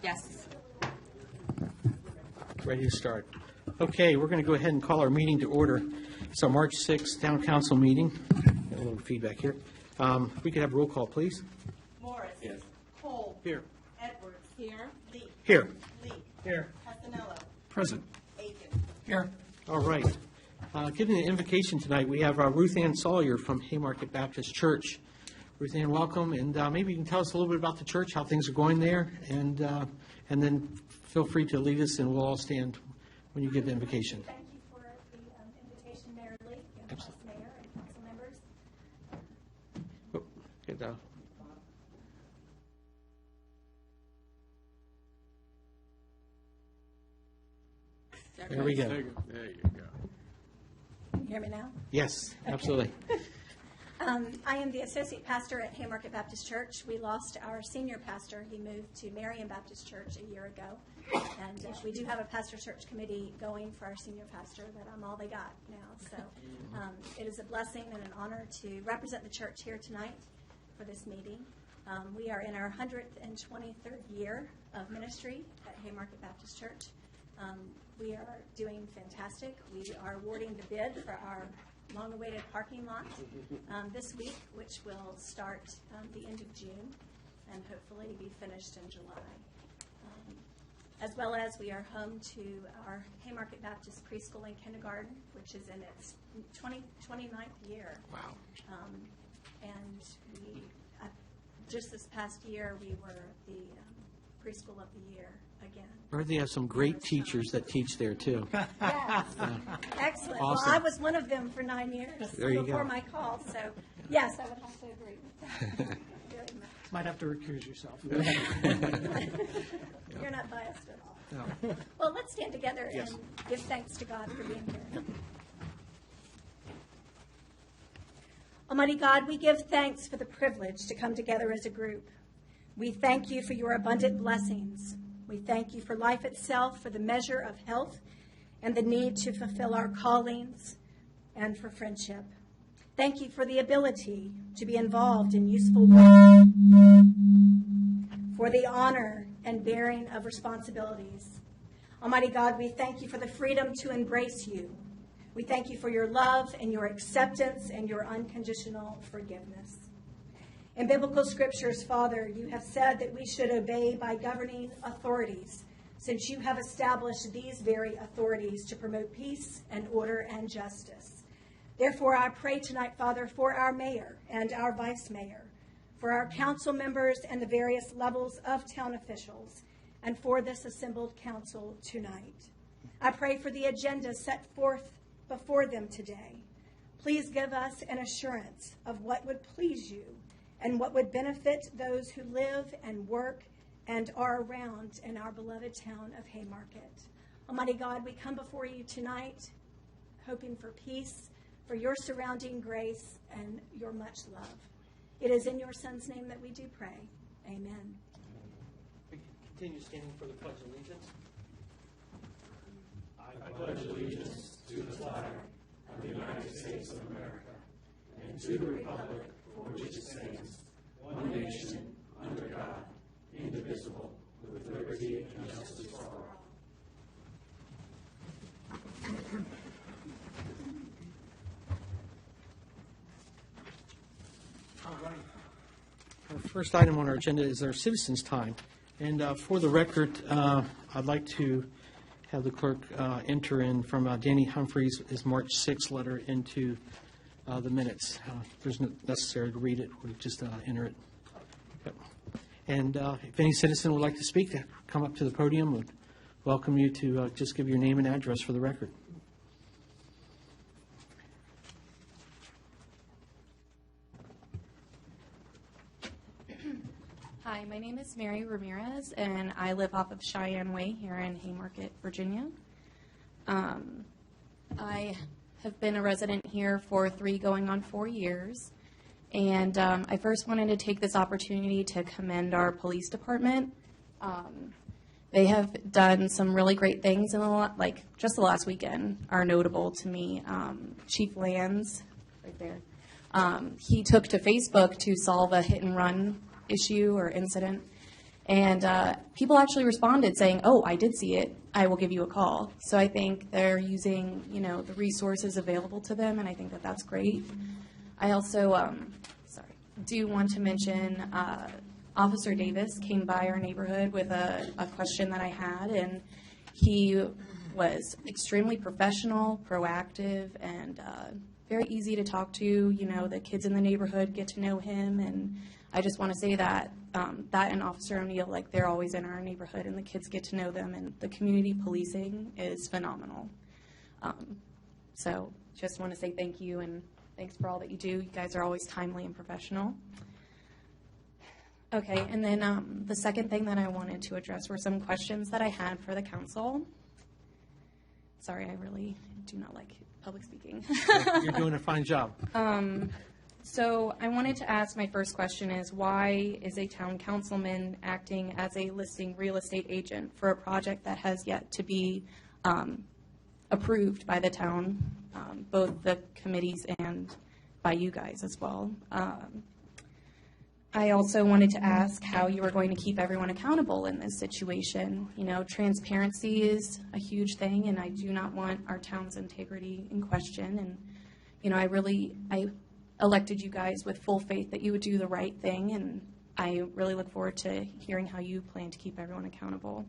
Yes. Ready to start. Okay, we're going to go ahead and call our meeting to order. It's our March 6th Town Council meeting. Got a little feedback here. If we could have roll call, please. Morris. Yes. Cole. Here. Edwards. Here. Lee. Here. Lee. Here. Castanello. Present. Aiken. Here. All right. Giving the invocation tonight, we have Ruth Ann Sawyer from Haymarket Baptist Church. Ruth Ann, welcome, and maybe you can tell us a little bit about the church, how things are going there, and then feel free to lead us, and we'll all stand when you give the invocation. Thank you for the invitation, Mayor Lee, and Vice Mayor and council members. Oh, good, there we go. There you go. Can you hear me now? Yes, absolutely. I am the associate pastor at Haymarket Baptist Church. We lost our senior pastor. He moved to Marion Baptist Church a year ago. And we do have a pastor search committee going for our senior pastor, but I'm all they got now. So it is a blessing and an honor to represent the church here tonight for this meeting. We are in our 123rd year of ministry at Haymarket Baptist Church. We are doing fantastic. We are awarding the bid for our long-awaited parking lot this week, which will start the end of June and hopefully be finished in July. As well as we are home to our Haymarket Baptist Preschool and Kindergarten, which is in its 29th year. Wow. And we, just this past year, we were the Preschool of the Year again. I heard they have some great teachers that teach there, too. Yes. Excellent. Awesome. Well, I was one of them for 9 years There you before go. my call, so yes, I would have to agree with that. Very much. Might have to recuse yourself. You're not biased at all. No. Well, let's stand together Yes. and give thanks to God for being here. Almighty God, we give thanks for the privilege to come together as a group. We thank you for your abundant blessings. We thank you for life itself, for the measure of health and the need to fulfill our callings, and for friendship. Thank you for the ability to be involved in useful work, for the honor and bearing of responsibilities. Almighty God, we thank you for the freedom to embrace you. We thank you for your love and your acceptance and your unconditional forgiveness. In biblical scriptures, Father, you have said that we should obey by governing authorities, since you have established these very authorities to promote peace and order and justice. Therefore, I pray tonight, Father, for our mayor and our vice mayor, for our council members and the various levels of town officials, and for this assembled council tonight. I pray for the agenda set forth before them today. Please give us an assurance of what would please you and what would benefit those who live and work and are around in our beloved town of Haymarket. Almighty God, we come before you tonight hoping for peace, for your surrounding grace, and your much love. It is in your Son's name that we do pray. Amen. We continue standing for the Pledge of Allegiance. I pledge allegiance to the flag of the United States of America and to the republic for which it stands, one nation, under God, indivisible, with liberty and justice for all. All right. Our first item on our agenda is our citizens' time. And for the record, I'd like to have the clerk enter in from Danny Humphreys' his March 6th letter into the minutes. There's no necessary to read it. We'll just enter it. Yep. And if any citizen would like to speak, to come up to the podium, we'd welcome you to just give your name and address for the record. Hi, my name is Mary Ramirez, and I live off of Cheyenne Way here in Haymarket, Virginia. I have been a resident here for 3 going on 4 years, and I first wanted to take this opportunity to commend our police department. They have done some really great things in just the last weekend are notable to me. Chief Lands, right there, he took to Facebook to solve a hit and run issue or incident, And people actually responded saying, "Oh, I did see it. I will give you a call." So I think they're using, the resources available to them, and I think that that's great. I also, do want to mention Officer Davis came by our neighborhood with a question that I had, and he was extremely professional, proactive, and very easy to talk to. The kids in the neighborhood get to know him, and I just want to say that that and Officer O'Neill, they're always in our neighborhood, and the kids get to know them, and the community policing is phenomenal. So just want to say thank you, and thanks for all that you do. You guys are always timely and professional. Okay, and then the second thing that I wanted to address were some questions that I had for the council. Sorry, I really do not like public speaking. You're doing a fine job. So I wanted to ask, my first question is, why is a town councilman acting as a listing real estate agent for a project that has yet to be approved by the town, both the committees and by you guys as well? I also wanted to ask how you are going to keep everyone accountable in this situation. Transparency is a huge thing, and I do not want our town's integrity in question. And, I elected you guys with full faith that you would do the right thing, and I really look forward to hearing how you plan to keep everyone accountable.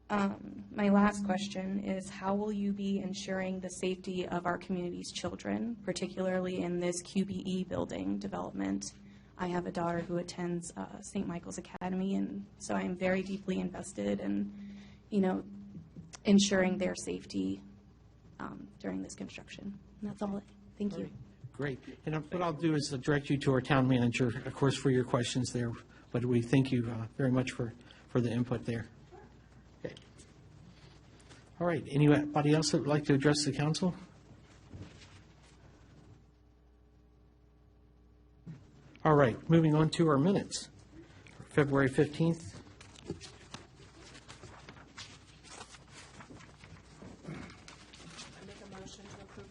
My last question is, how will you be ensuring the safety of our community's children, particularly in this QBE building development? I have a daughter who attends St. Michael's Academy, and so I am very deeply invested in, ensuring their safety during this construction. And that's all. Thank you. Great. And what I'll do is direct you to our town manager, of course, for your questions there. But we thank you very much for the input there. Okay. All right. Anybody else that would like to address the council? All right. Moving on to our minutes. February 15th. I make a motion to approve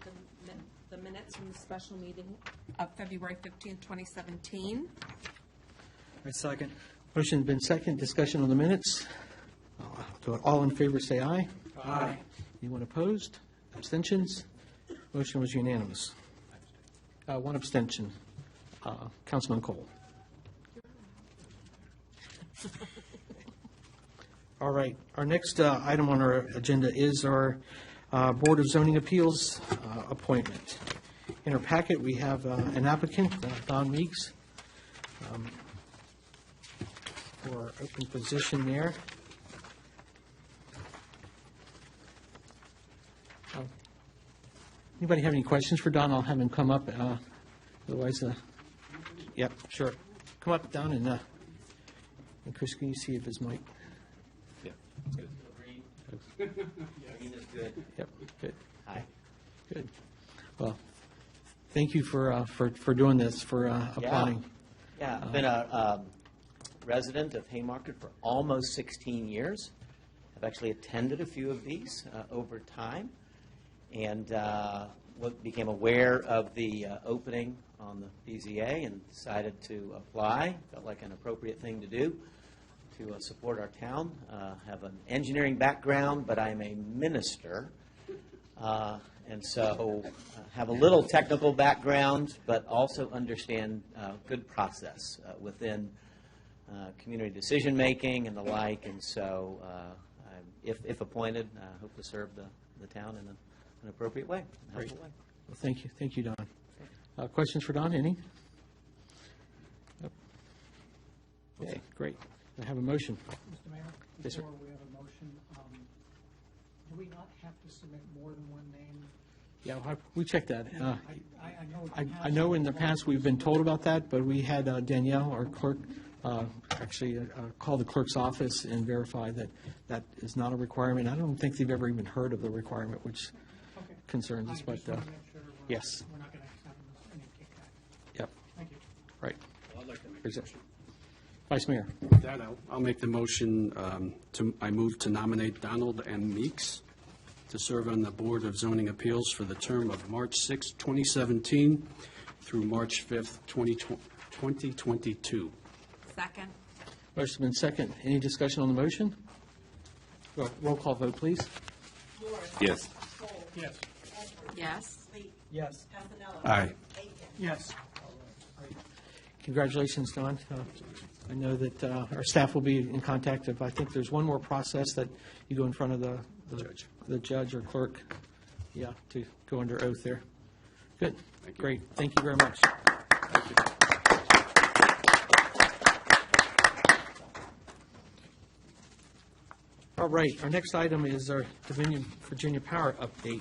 the minutes from the special meeting of February 15th, 2017. I second. Motion has been second. Discussion on the minutes. All in favor say aye. Aye. Anyone opposed? Abstentions? Motion was unanimous. One abstention. Councilman Cole. All right. Our next item on our agenda is our Board of Zoning Appeals appointment. In our packet, we have an applicant, Don Meeks, for our open position there. Anybody have any questions for Don? I'll have him come up. Otherwise, yep, sure. Come up, Don, and Chris, can you see if his mic? Yeah, good. Green is good. Yep, good. Hi. Good. Well, thank you for doing this, for applying. Yeah, I've been a resident of Haymarket for almost 16 years. I've actually attended a few of these over time, and became aware of the opening on the BZA and decided to apply. Felt like an appropriate thing to do to support our town. Have an engineering background, but I'm a minister, and so have a little technical background, but also understand good process within community decision making and the like. And so, if appointed, I hope to serve the town in an appropriate way. Great. Well, thank you, Don. Questions for Don? Any? Yep. Okay, great. I have a motion. Mr. Mayor, Yes, sir. before we have a motion, do we not have to submit more than one name? Yeah, we checked that. I know. I know in the past we've been told about that, but we had Danielle, our clerk, actually call the clerk's office and verify that that is not a requirement. I don't think they've ever even heard of the requirement, which Okay. concerns us, I but just want to make sure yes. we're not going to have any kickback. Yep, Thank you. right. I'd like to make a Here's it. motion. Vice Mayor. With that, I'll make the motion, I move to nominate Donald M. Meeks to serve on the Board of Zoning Appeals for the term of March 6, 2017 through March 5th, 2022. Second. Motion's been second. Any discussion on the motion? Roll call vote, please. Yes. Yes. Yes. Yes. Aye. Yes. Congratulations, Don. I know that our staff will be in contact if I think there's one more process that you go in front of the judge or clerk, to go under oath there. Good. Thank you. Great. Thank you very much. All right, our next item is our Dominion Virginia Power update.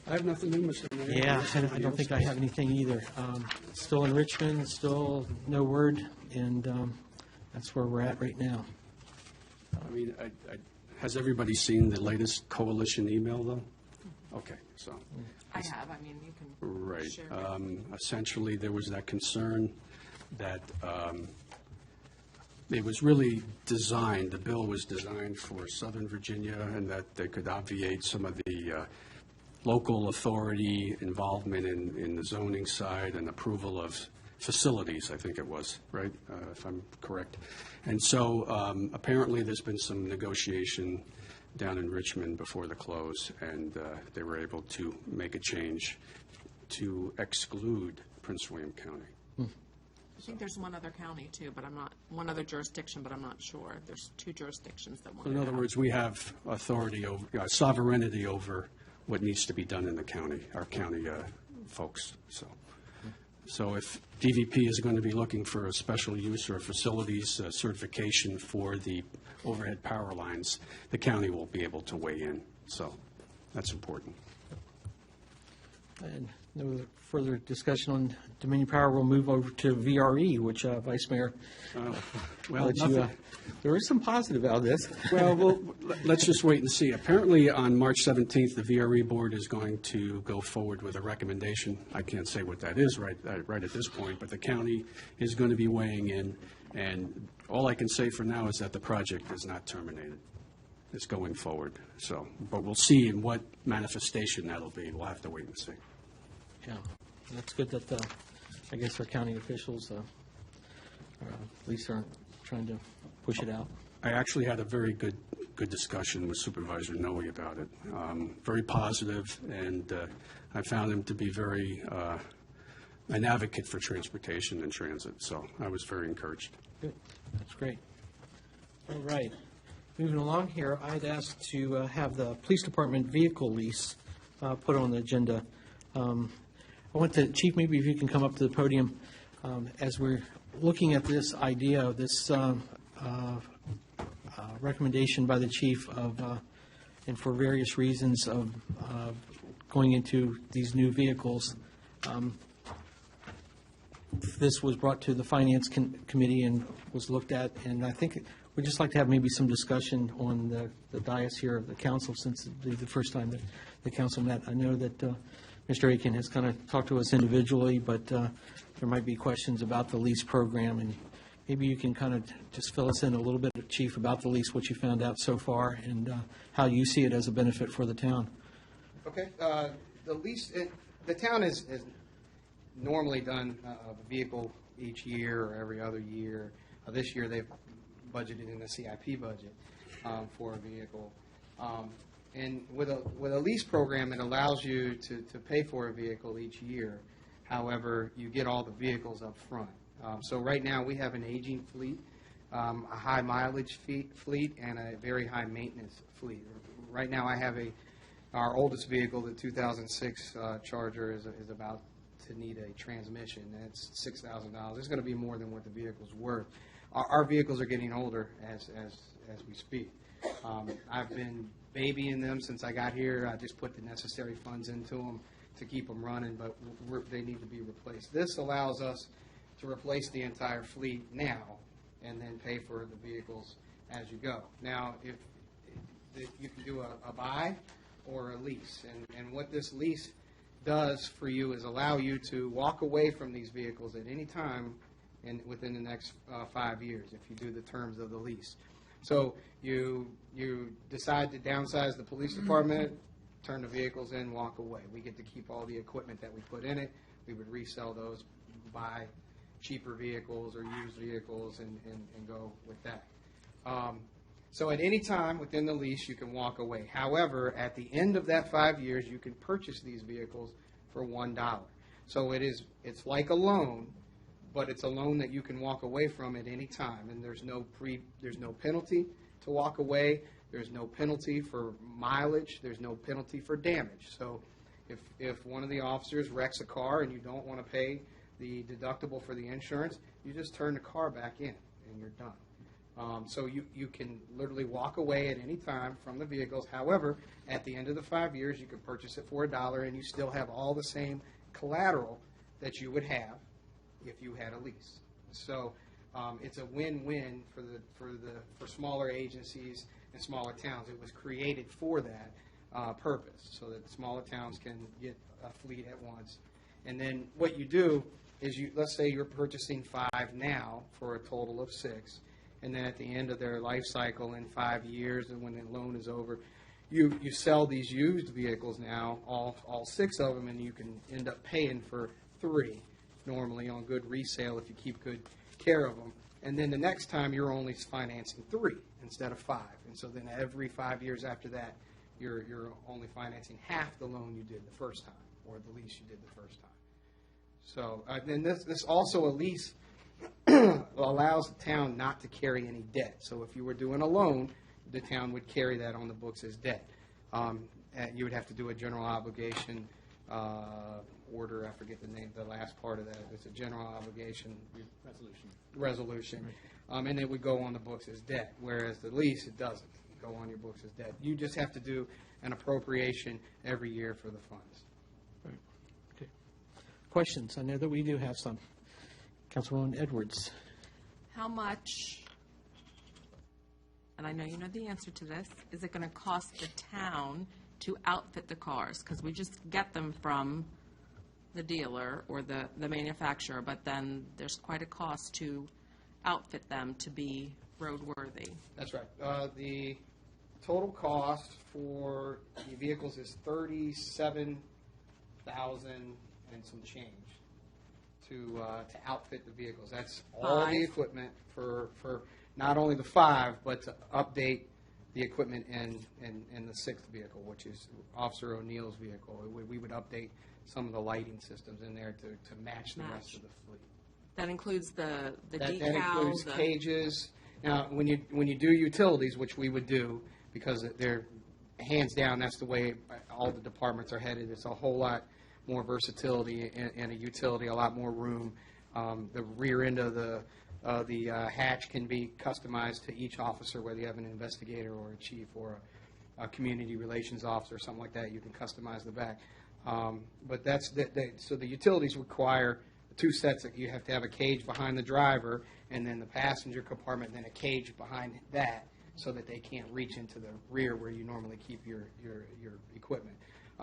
I have nothing new, Mr. Mayor. Yeah, Unless I anybody don't else think I does. have anything either. Still in Richmond, still no word, and that's where we're at right now. I mean, has everybody seen the latest coalition email, though? Okay, so, I have, I mean, you can right. share. Essentially, there was that concern that it was really designed, the bill was designed for Southern Virginia, and that they could obviate some of the local authority involvement in the zoning side and approval of facilities, I think it was, right, if I'm correct. And so apparently there's been some negotiation down in Richmond before the close, and they were able to make a change to exclude Prince William County. I think there's one other county too, but I'm not, one other jurisdiction, but I'm not sure. There's two jurisdictions that want In to other words, we have authority over, sovereignty over what needs to be done in the county, our county folks, So if DVP is going to be looking for a special use or facilities certification for the overhead power lines, the county will be able to weigh in. So that's important. And no further discussion on Dominion Power. We'll move over to VRE, which Vice Mayor, Well, let you, there is some positive out of this. Well, let's just wait and see. Apparently, on March 17th, the VRE Board is going to go forward with a recommendation. I can't say what that is right at this point, but the county is going to be weighing in, and all I can say for now is that the project is not terminated. It's going forward. So, but we'll see in what manifestation that'll be. We'll have to wait and see. Yeah, that's good that, I guess our county officials, at least aren't trying to push it out. I actually had a very good discussion with Supervisor Noe about it. Very positive, and I found him to be very an advocate for transportation and transit. So I was very encouraged. Good, that's great. All right, moving along here, I'd asked to have the police department vehicle lease put on the agenda. I want to, Chief, maybe if you can come up to the podium as we're looking at this idea, this recommendation by the chief of, and for various reasons of going into these new vehicles. This was brought to the Finance Committee and was looked at, and I think we'd just like to have maybe some discussion on the dais here of the council, since it's the first time that the council met. I know that Mr. Aiken has kind of talked to us individually, but there might be questions about the lease program, and maybe you can kind of just fill us in a little bit, Chief, about the lease, what you found out so far, and how you see it as a benefit for the town. Okay. The lease, the town has normally done a vehicle each year or every other year. This year they've budgeted in the CIP budget for a vehicle. And with a lease program, it allows you to pay for a vehicle each year. However, you get all the vehicles up front. So right now, we have an aging fleet, a high mileage fleet, and a very high maintenance fleet. Right now, I have our oldest vehicle, the 2006 Charger, is about to need a transmission. It's $6,000. It's going to be more than what the vehicle's worth. Our vehicles are getting older as we speak. I've been babying them since I got here. I just put the necessary funds into them to keep them running, but they need to be replaced. This allows us to replace the entire fleet now and then pay for the vehicles as you go. Now, if you can do a buy or a lease, and what this lease does for you is allow you to walk away from these vehicles at any time within the next 5 years if you do the terms of the lease. So you decide to downsize the police department, turn the vehicles in, walk away. We get to keep all the equipment that we put in it. We would resell those, buy cheaper vehicles or used vehicles and go with that. So at any time within the lease, you can walk away. However, at the end of that 5 years, you can purchase these vehicles for $1. So it's like a loan, but it's a loan that you can walk away from at any time, and there's no penalty to walk away. There's no penalty for mileage. There's no penalty for damage. So if one of the officers wrecks a car and you don't want to pay the deductible for the insurance, you just turn the car back in and you're done. So you can literally walk away at any time from the vehicles. However, at the end of the 5 years, you can purchase it for $1, and you still have all the same collateral that you would have if you had a lease. So it's a win-win for smaller agencies and smaller towns. It was created for that purpose, so that smaller towns can get a fleet at once. And then what you do is let's say you're purchasing 5 now for a total of 6. And then at the end of their life cycle in 5 years, and when the loan is over, you sell these used vehicles now, all 6 of them, and you can end up paying for 3 normally on good resale if you keep good care of them. And then the next time you're only financing 3 instead of 5. And so then every 5 years after that, you're only financing half the loan you did the first time, or the lease you did the first time. So then this also a lease allows the town not to carry any debt. So if you were doing a loan, the town would carry that on the books as debt. You would have to do a general obligation order. I forget the last part of that. It's a general obligation resolution. And it would go on the books as debt, whereas the lease, it doesn't go on your books as debt. You just have to do an appropriation every year for the funds. Right. Okay. Questions? I know that we do have some. Councilwoman Edwards. How much, and I know you know the answer to this, is it going to cost the town to outfit the cars? Because we just get them from the dealer or the manufacturer, but then there's quite a cost to outfit them to be roadworthy. That's right. The total cost for the vehicles is $37,000 and some change to outfit the vehicles. That's all the equipment for not only the 5, but to update the equipment in the 6th vehicle, which is Officer O'Neill's vehicle. We would update some of the lighting systems in there to match the rest of the fleet. That includes the That decal, includes cages. Now, when you do utilities, which we would do, because they're hands down, that's the way all the departments are headed. It's a whole lot more versatility in a utility, a lot more room. The rear end of the hatch can be customized to each officer, whether you have an investigator or a chief or a community relations officer or something like that. You can customize the back. But so the utilities require 2 sets. You have to have a cage behind the driver, and then the passenger compartment, and then a cage behind that, so that they can't reach into the rear where you normally keep your equipment.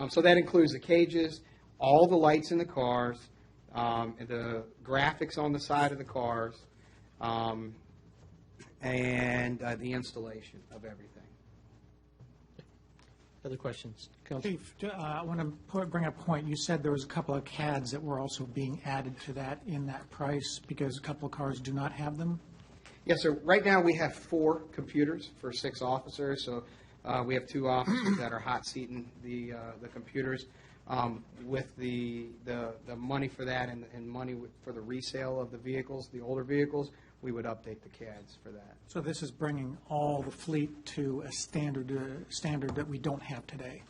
So that includes the cages, all the lights in the cars, the graphics on the side of the cars, and the installation of everything. Other questions? Council? Chief, I want to bring up a point. You said there was a couple of CADs that were also being added to that in that price because a couple of cars do not have them? Yes, sir. Right now, we have 4 computers for 6 officers. So we have 2 officers that are hot seating the computers. With the money for that and money for the resale of the vehicles, the older vehicles, we would update the CADs for that. So this is bringing all the fleet to a standard that we don't have today.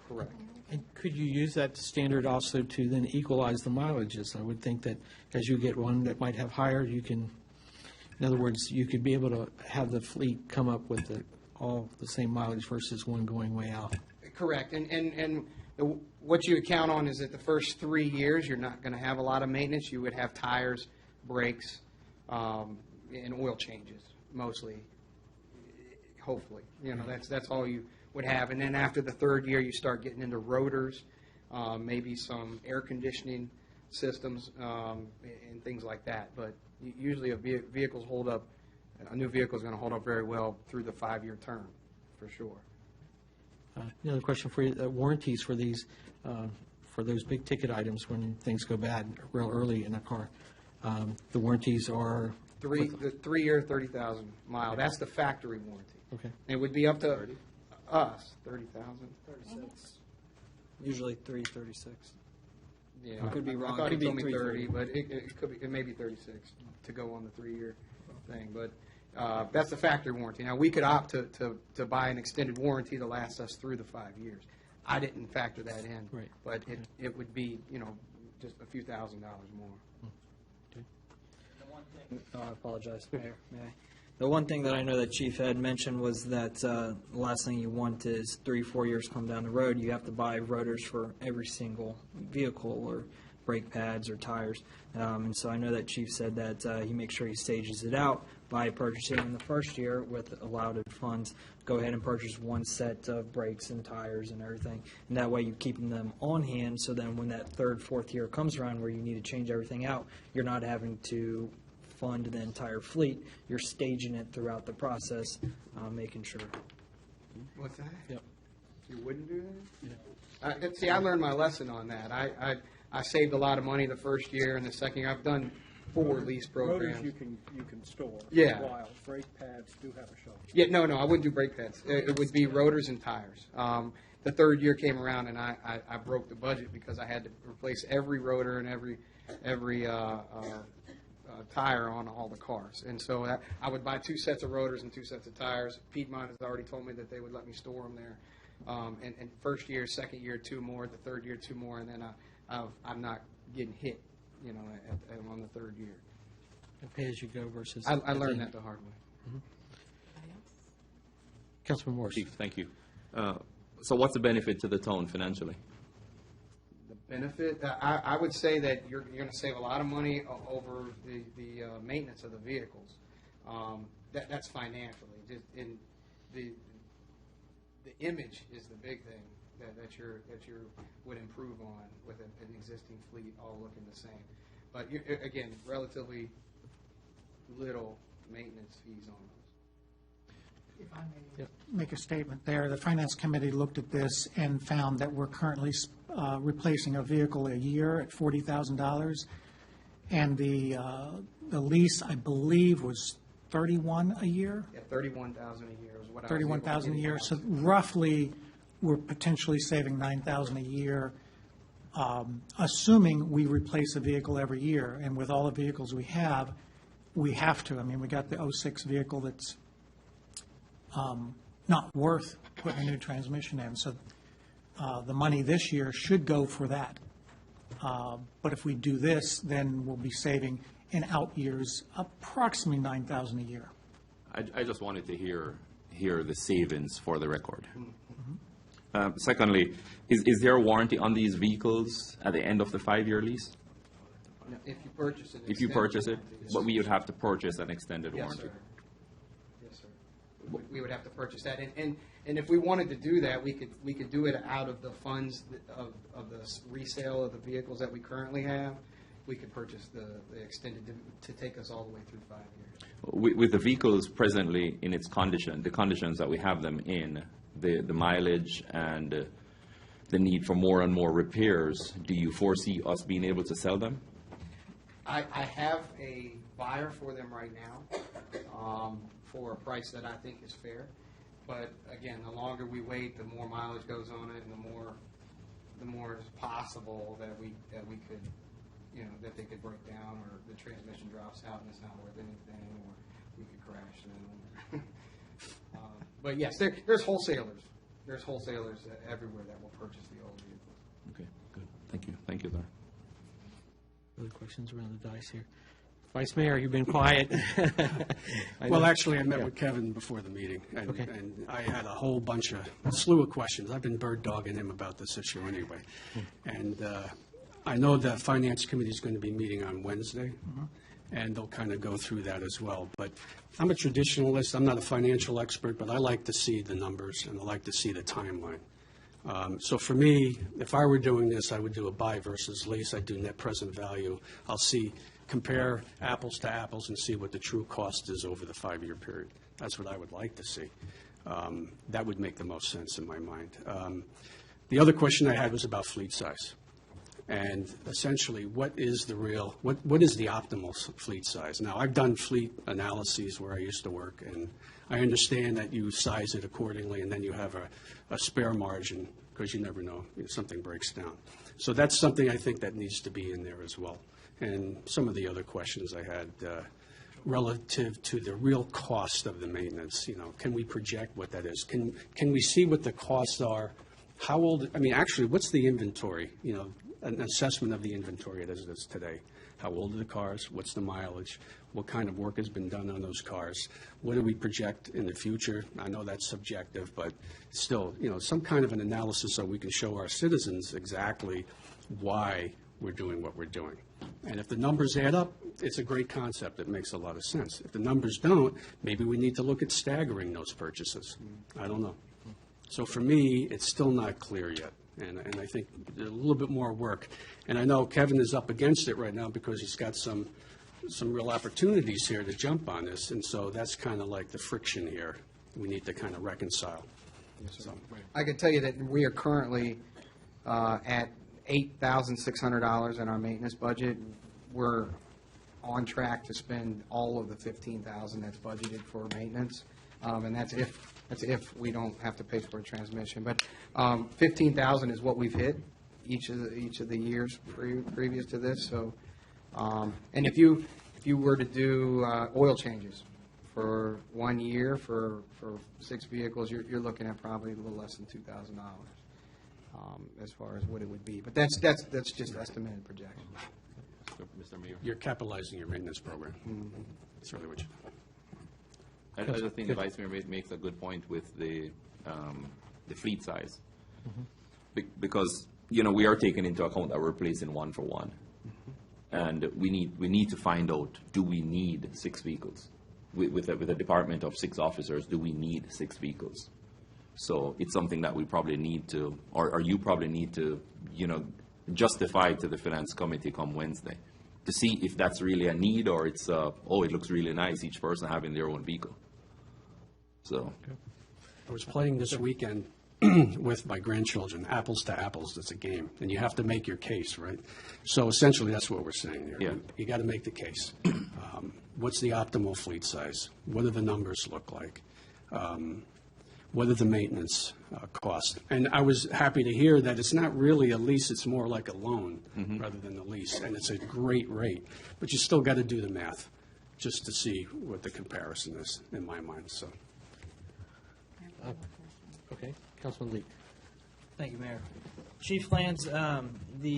Correct. And could you use that standard also to then equalize the mileages? I would think that as you get one that might have higher, you can, in other words, you could be able to have the fleet come up with all the same mileage versus one going way out. Correct. And what you would count on is that the first 3 years, you're not going to have a lot of maintenance. You would have tires, brakes, and oil changes, mostly, hopefully. That's all you would have. And then after the 3rd year, you start getting into rotors, maybe some air conditioning systems, and things like that. But usually a new vehicle is going to hold up very well through the 5-year term, for sure. Another question for you, warranties for these, for those big ticket items when things go bad real early in a car. The warranties are, The 3-year, 30,000 mile, that's the factory warranty. okay. It would be up to us, 30,000. 36. Usually 336. Yeah, Could be wrong. I thought he Could be told me 30, 330. but it could be, it may be 36 to go on the 3-year thing. But that's the factory warranty. Now, we could opt to buy an extended warranty to last us through the 5 years. I didn't factor that in. Right. But it would be, just a few $1,000s more. Oh, I apologize, Mayor. May I? The one thing that I know that Chief had mentioned was that the last thing you want is 3-4 years come down the road, you have to buy rotors for every single vehicle or brake pads or tires. And so I know that Chief said that he makes sure he stages it out by purchasing in the first year with allotted funds. Go ahead and purchase one set of brakes and tires and everything. And that way you're keeping them on hand, so then when that 3rd, 4th year comes around where you need to change everything out, you're not having to fund the entire fleet. You're staging it throughout the process, making sure. What's that? Yep. You wouldn't do that? See, I learned my lesson on that. I saved a lot of money the first year, and the second year I've done 4 lease programs. Rotors you can store. Yeah. While brake pads do have a shelf. Yeah, no, I wouldn't do brake pads. It would be rotors and tires. The 3rd year came around, and I broke the budget because I had to replace every rotor and every tire on all the cars. And so I would buy 2 sets of rotors and 2 sets of tires. Piedmont has already told me that they would let me store them there. And first year, second year, 2 more. The 3rd year, 2 more. And then I'm not getting hit, on the 3rd year. And pay as you go versus. I learned that the hard way. Councilman Morris. Chief, thank you. So what's the benefit to the town financially? The benefit, I would say that you're going to save a lot of money over the maintenance of the vehicles. That's financially. Just in the image is the big thing that you would improve on with an existing fleet all looking the same. But again, relatively little maintenance fees on those. If I may make a statement there, the Finance Committee looked at this and found that we're currently replacing a vehicle a year at $40,000, and the lease, I believe, was $31,000 a year. Yeah, $31,000 a year is what I was $31,000 a year. So roughly, we're potentially saving $9,000 a year, assuming we replace a vehicle every year. And with all the vehicles we have to. I mean, we got the 06 vehicle that's not worth putting a new transmission in. So the money this year should go for that. But if we do this, then we'll be saving in out years approximately $9,000 a year. I just wanted to hear the savings for the record. Secondly, is there a warranty on these vehicles at the end of the 5-year lease? No, if you purchase it. If you purchase it, but we would have to purchase an extended Yes, warranty. sir. Yes, sir. We would have to purchase that, and if we wanted to do that, we could do it out of the funds of the resale of the vehicles that we currently have. We could purchase the extended to take us all the way through 5 years. With the vehicles presently in its condition, the conditions that we have them in, the mileage and the need for more and more repairs, do you foresee us being able to sell them? I have a buyer for them right now for a price that I think is fair. But again, the longer we wait, the more mileage goes on it, and the more it's possible that we could, that they could break down, or the transmission drops out and it's not worth anything, or we could crash them. But yes, there's wholesalers. There's wholesalers everywhere that will purchase the old vehicles. Okay, good. Thank you. Thank you, sir. Other questions around the dice here? Vice Mayor, you've been quiet. Well, actually, I met with Kevin before the meeting, and, Okay. and I had a slew of questions. I've been bird dogging him about this issue anyway. And I know the Finance Committee is going to be meeting on Wednesday, and they'll kind of go through that as well. But I'm a traditionalist. I'm not a financial expert, but I like to see the numbers, and I like to see the timeline. So for me, if I were doing this, I would do a buy versus lease. I'd do net present value. I'll compare apples to apples and see what the true cost is over the 5-year period. That's what I would like to see. That would make the most sense in my mind. The other question I had was about fleet size. and essentially what is the optimal fleet size. Now, I've done fleet analyses where I used to work, and I understand that you size it accordingly, and then you have a spare margin, because you never know, something breaks down. So that's something I think that needs to be in there as well. And some of the other questions I had relative to the real cost of the maintenance, can we project what that is? Can we see what the costs are? How old, actually, what's the inventory? An assessment of the inventory as it is today. How old are the cars? What's the mileage? What kind of work has been done on those cars? What do we project in the future? I know that's subjective, but still, some kind of an analysis so we can show our citizens exactly why we're doing what we're doing. And if the numbers add up, it's a great concept. It makes a lot of sense. If the numbers don't, maybe we need to look at staggering those purchases. I don't know. So for me, it's still not clear yet. And I think there's a little bit more work. And I know Kevin is up against it right now because he's got some real opportunities here to jump on this. And so that's kind of like the friction here. We need to kind of reconcile. So. I can tell you that we are currently at $8,600 in our maintenance budget. We're on track to spend all of the $15,000 that's budgeted for maintenance, and that's if we don't have to pay for a transmission. But $15,000 is what we've hit each of the years previous to this. So, and if you were to do oil changes for 1 year for 6 vehicles, you're looking at probably a little less than $2,000. As far as what it would be. But that's just estimated projection. Mr. Mayor. You're capitalizing your maintenance program. Mm-hmm. That's really what you I just think the Vice Mayor makes a good point with the fleet size. Mm-hmm. Because, we are taking into account that we're replacing 1 for 1. Mm-hmm. And we need to find out, do we need 6 vehicles? With a department of 6 officers, do we need 6 vehicles? So it's something that we probably need to, or you probably need to, justify to the Finance Committee come Wednesday to see if that's really a need or it's, it looks really nice, each person having their own vehicle. So. I was playing this weekend with my grandchildren, apples to apples. It's a game, and you have to make your case, right? So essentially, that's what we're saying here. Yeah. You got to make the case. What's the optimal fleet size? What do the numbers look like? What are the maintenance costs? And I was happy to hear that it's not really a lease, it's more like a loan rather than a lease. And it's a great rate. But you still got to do the math just to see what the comparison is, in my mind. So. Okay, Councilman Lee. Thank you, Mayor. Chief Lance, do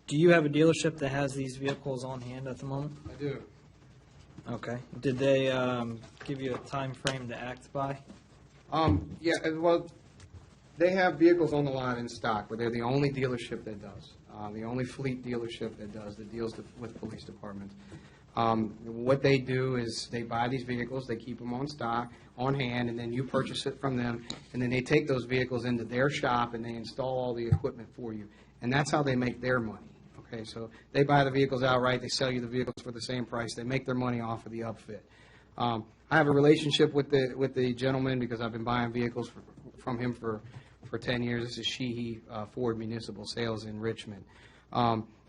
you have a dealership that has these vehicles on hand at the moment? I do. Okay. Did they give you a time frame to act by? Yeah, well, they have vehicles on the lot in stock, but they're the only dealership that does. The only fleet dealership that deals with police departments. What they do is they buy these vehicles, they keep them on stock, on hand, and then you purchase it from them, and then they take those vehicles into their shop and they install all the equipment for you. And that's how they make their money. Okay, so they buy the vehicles outright, they sell you the vehicles for the same price, they make their money off of the upfit. I have a relationship with the gentleman because I've been buying vehicles from him for 10 years. This is Sheehy Ford Municipal Sales in Richmond.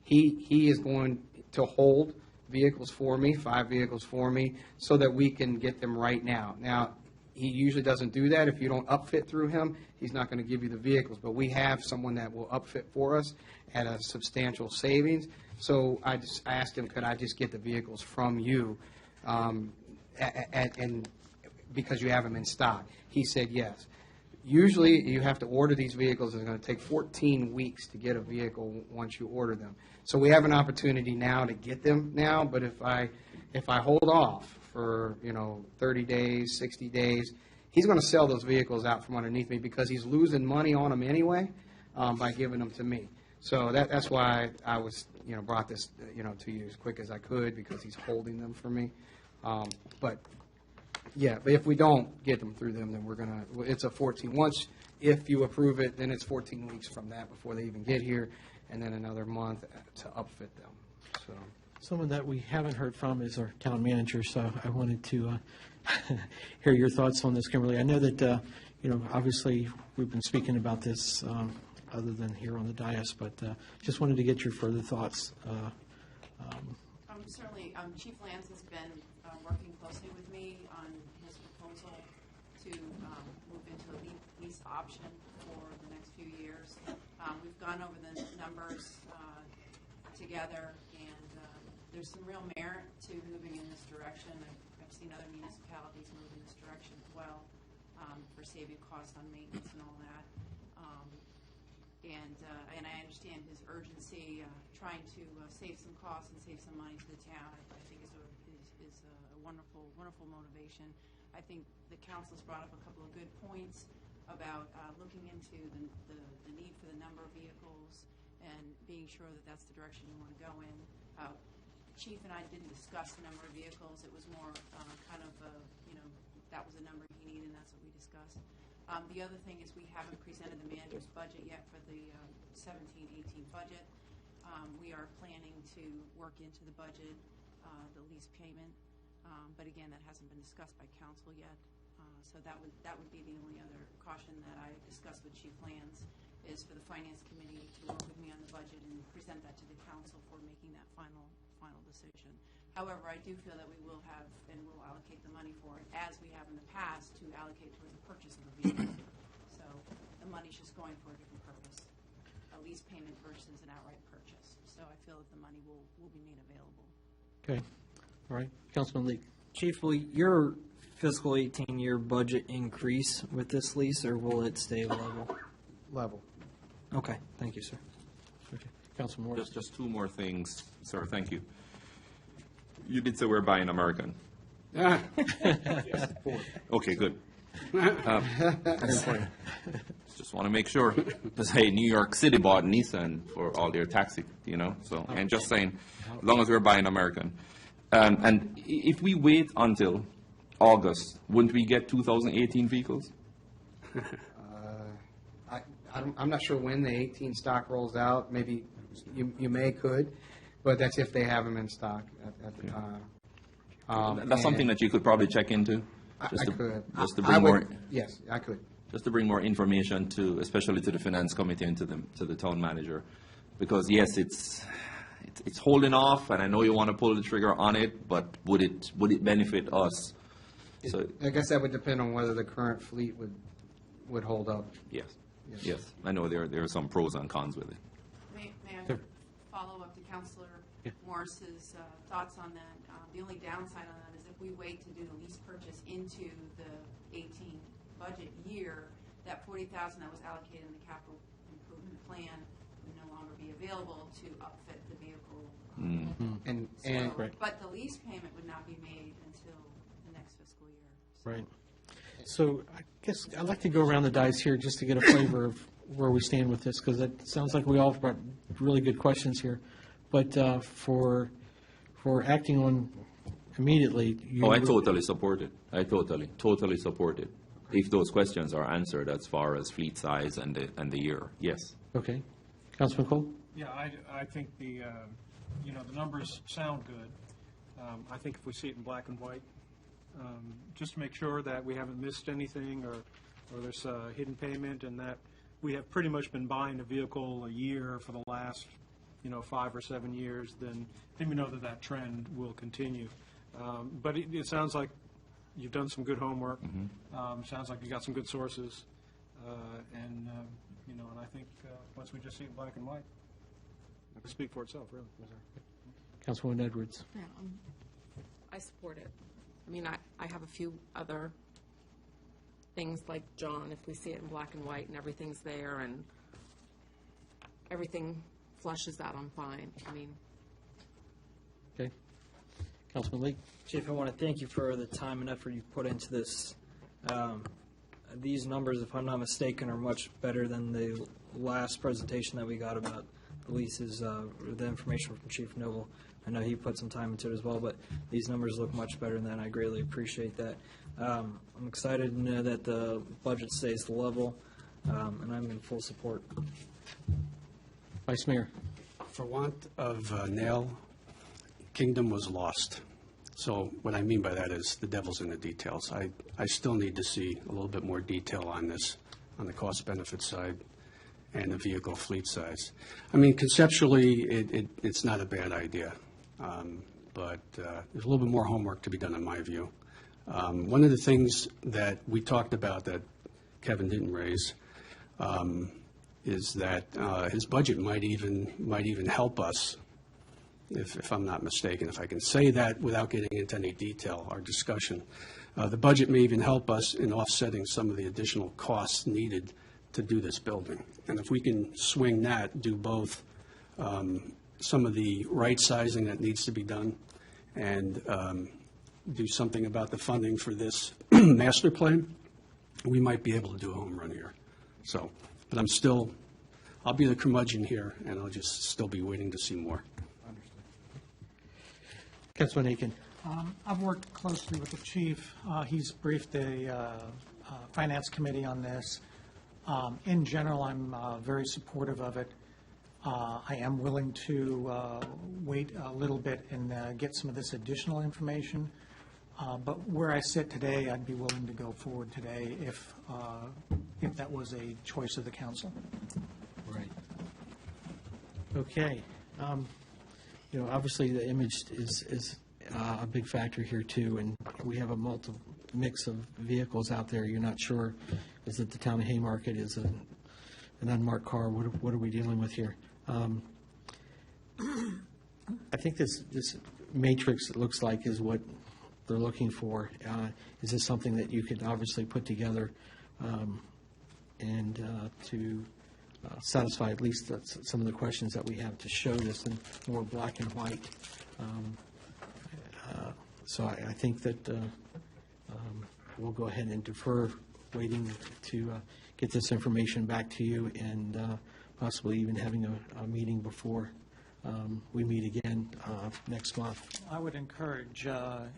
He is going to hold vehicles for me, 5 vehicles for me, so that we can get them right now. Now, he usually doesn't do that. If you don't upfit through him, he's not going to give you the vehicles. But we have someone that will upfit for us at a substantial savings. So I asked him, could I just get the vehicles from you, and because you have them in stock? He said yes. Usually, you have to order these vehicles. It's going to take 14 weeks to get a vehicle once you order them. So we have an opportunity now to get them now. But if I hold off for 30 days, 60 days, he's going to sell those vehicles out from underneath me because he's losing money on them anyway by giving them to me. So that's why I was brought this to you as quick as I could, because he's holding them for me. But if we don't get them through them, then it's a 14. Once, if you approve it, then it's 14 weeks from that before they even get here, and then another month to upfit them. So. Someone that we haven't heard from is our town manager, so I wanted to hear your thoughts on this, Kimberly. I know that, obviously we've been speaking about this other than here on the dais, but just wanted to get your further thoughts. Certainly, Chief Lance has been working closely with me on his proposal to move into a lease option for the next few years. We've gone over the numbers together, and there's some real merit to moving in this direction. I've seen other municipalities move in this direction as well for saving costs on maintenance and all that. And I understand his urgency, trying to save some costs and save some money to the town. I think is a wonderful motivation. I think the council's brought up a couple of good points about looking into the need for the number of vehicles and being sure that that's the direction you want to go in. Chief and I didn't discuss the number of vehicles. It was more kind of that was the number he needed, and that's what we discussed. The other thing is we haven't presented the manager's budget yet for the 17-18 budget. We are planning to work into the budget the lease payment, but again, that hasn't been discussed by council yet. So that would be the only other caution that I discussed with Chief Lance, is for the Finance Committee to work with me on the budget and present that to the council for making that final decision. However, I do feel that we will have and will allocate the money for it, as we have in the past, to allocate towards the purchase of a vehicle. So the money's just going for a different purpose, a lease payment versus an outright purchase. So I feel that the money will be made available. Okay. All right. Councilman Lee. Chief, will your fiscal 18-year budget increase with this lease, or will it stay level? Level. Okay, thank you, sir. Okay. Councilman Morris. Just two more things, sir. Thank you. You did say we're buying American. Okay, good. Just want to make sure. Because, hey, New York City bought Nissan for all their taxi, so, and just saying, as long as we're buying American. And if we wait until August, wouldn't we get 2018 vehicles? I'm not sure when the 18 stock rolls out. Maybe you could, but that's if they have them in stock at the time. That's something that you could probably check into. I could. Just to bring more. Yes, I could. Just to bring more information to, especially to the finance committee and to the town manager, because yes, it's holding off, and I know you want to pull the trigger on it, but would it benefit us? So I guess that would depend on whether the current fleet would hold up. Yes. Yes, I know there are some pros and cons with it. May I follow up to Councilor Morris's thoughts on that? The only downside on that is if we wait to do the lease purchase into the 18 budget year, that $40,000 that was allocated in the capital improvement plan would no longer be available to upfit the vehicle. But the lease payment would not be made until the next fiscal year. Right. So I guess I'd like to go around the dice here just to get a flavor of where we stand with this, because it sounds like we all brought really good questions here. But for acting on immediately, I totally support it. I totally support it. If those questions are answered as far as fleet size and the year, yes. Okay. Councilman Cole? Yeah, I think the numbers sound good. I think if we see it in black and white, just to make sure that we haven't missed anything or there's a hidden payment, and that we have pretty much been buying a vehicle a year for the last 5 or 7 years, then we know that trend will continue. But it sounds like you've done some good homework. Sounds like you got some good sources, and I think once we just see it black and white, it'll speak for itself, really. Councilwoman Edwards. Yeah, I support it. I mean, I have a few other things like John, if we see it in black and white and everything's there and everything flushes out, I'm fine. I mean. Okay. Councilman Lee? Chief, I want to thank you for the time and effort you've put into this. These numbers, if I'm not mistaken, are much better than the last presentation that we got about the leases, the information from Chief Noble. I know he put some time into it as well, but these numbers look much better than that, and I greatly appreciate that. I'm excited to know that the budget stays level, and I'm in full support. Vice Mayor. For want of a nail, kingdom was lost. So what I mean by that is the devil's in the details. I still need to see a little bit more detail on this, on the cost-benefit side. and the vehicle fleet size. I mean, conceptually, it's not a bad idea, but there's a little bit more homework to be done in my view. One of the things that we talked about that Kevin didn't raise is that his budget might even help us, if I'm not mistaken. If I can say that without getting into any detail, our discussion. The budget may even help us in offsetting some of the additional costs needed to do this building. And if we can swing that, do both some of the right sizing that needs to be done and do something about the funding for this master plan, we might be able to do a home run here. So, but I'll be the curmudgeon here, and I'll just still be waiting to see more. Councilman Aiken. I've worked closely with the chief. He's briefed the Finance Committee on this. In general, I'm very supportive of it. I am willing to wait a little bit and get some of this additional information. But where I sit today, I'd be willing to go forward today if that was a choice of the council. Right. Okay. Obviously, the image is a big factor here, too, and we have a mix of vehicles out there. You're not sure, is it the town of Haymarket, is it an unmarked car? What are we dealing with here? I think this matrix, it looks like, is what they're looking for. Is this something that you could obviously put together and to satisfy at least some of the questions that we have to show this in more black and white? So I think that we'll go ahead and defer waiting to get this information back to you and possibly even having a meeting before we meet again next month. I would encourage,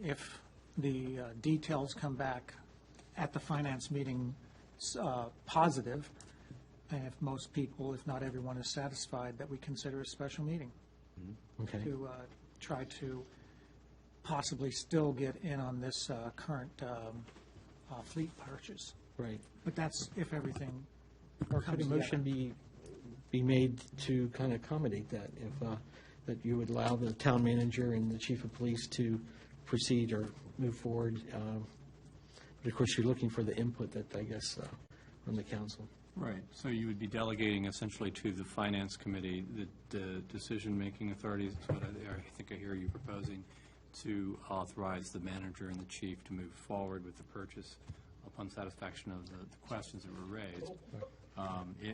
if the details come back at the finance meeting positive, and if most people, if not everyone, is satisfied, that we consider a special meeting Okay. to try to possibly still get in on this current fleet purchase. Right. But that's if everything Or could comes a motion together. be made to kind of accommodate that, if, that you would allow the town manager and the chief of police to proceed or move forward? But of course, you're looking for the input that, I guess, from the council. Right. So you would be delegating essentially to the Finance Committee the decision-making authorities, is what I think I hear you proposing, to authorize the manager and the chief to move forward with the purchase upon satisfaction of the questions that were raised.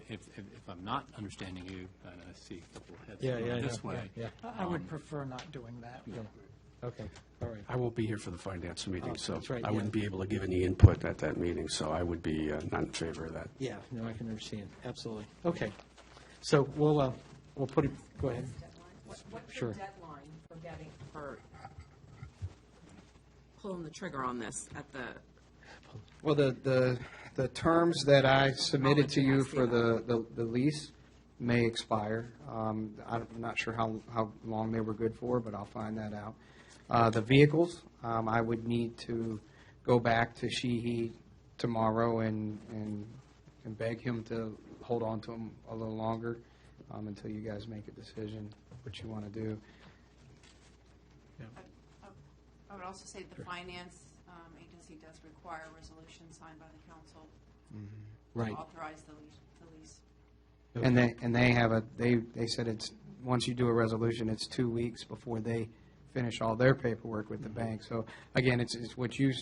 If I'm not understanding you, and I see a couple of heads going this way. Yeah. I would prefer not doing that. Yeah. Okay, all right. I won't be here for the finance meeting, so that's right, I yeah. wouldn't be able to give any input at that meeting, so I would be not in favor of that. Yeah, no, I can understand, absolutely. Okay, so we'll put it, go ahead. What's Sure. the deadline for pulling the trigger on this at the? Well, the terms that I submitted to you for the lease may expire. I'm not sure how long they were good for, but I'll find that out. The vehicles, I would need to go back to Sheehy tomorrow and beg him to hold on to them a little longer until you guys make a decision what you want to do. I would also say the finance agency does require a resolution signed by the council Right. to authorize the lease. And they said it's, once you do a resolution, it's 2 weeks before they finish all their paperwork with the bank. So again, it's what you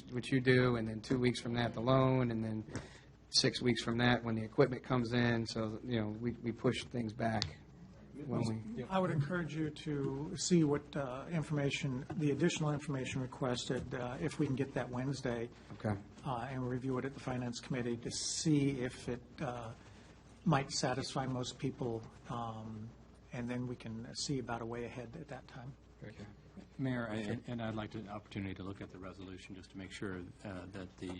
do, and then 2 weeks from that, the loan, and then 6 weeks from that when the equipment comes in. So, we push things back when we. I would encourage you to see what information, the additional information requested, if we can get that Wednesday. Okay. And review it at the Finance Committee to see if it might satisfy most people, and then we can see about a way ahead at that time. Mayor, and I'd like an opportunity to look at the resolution just to make sure that the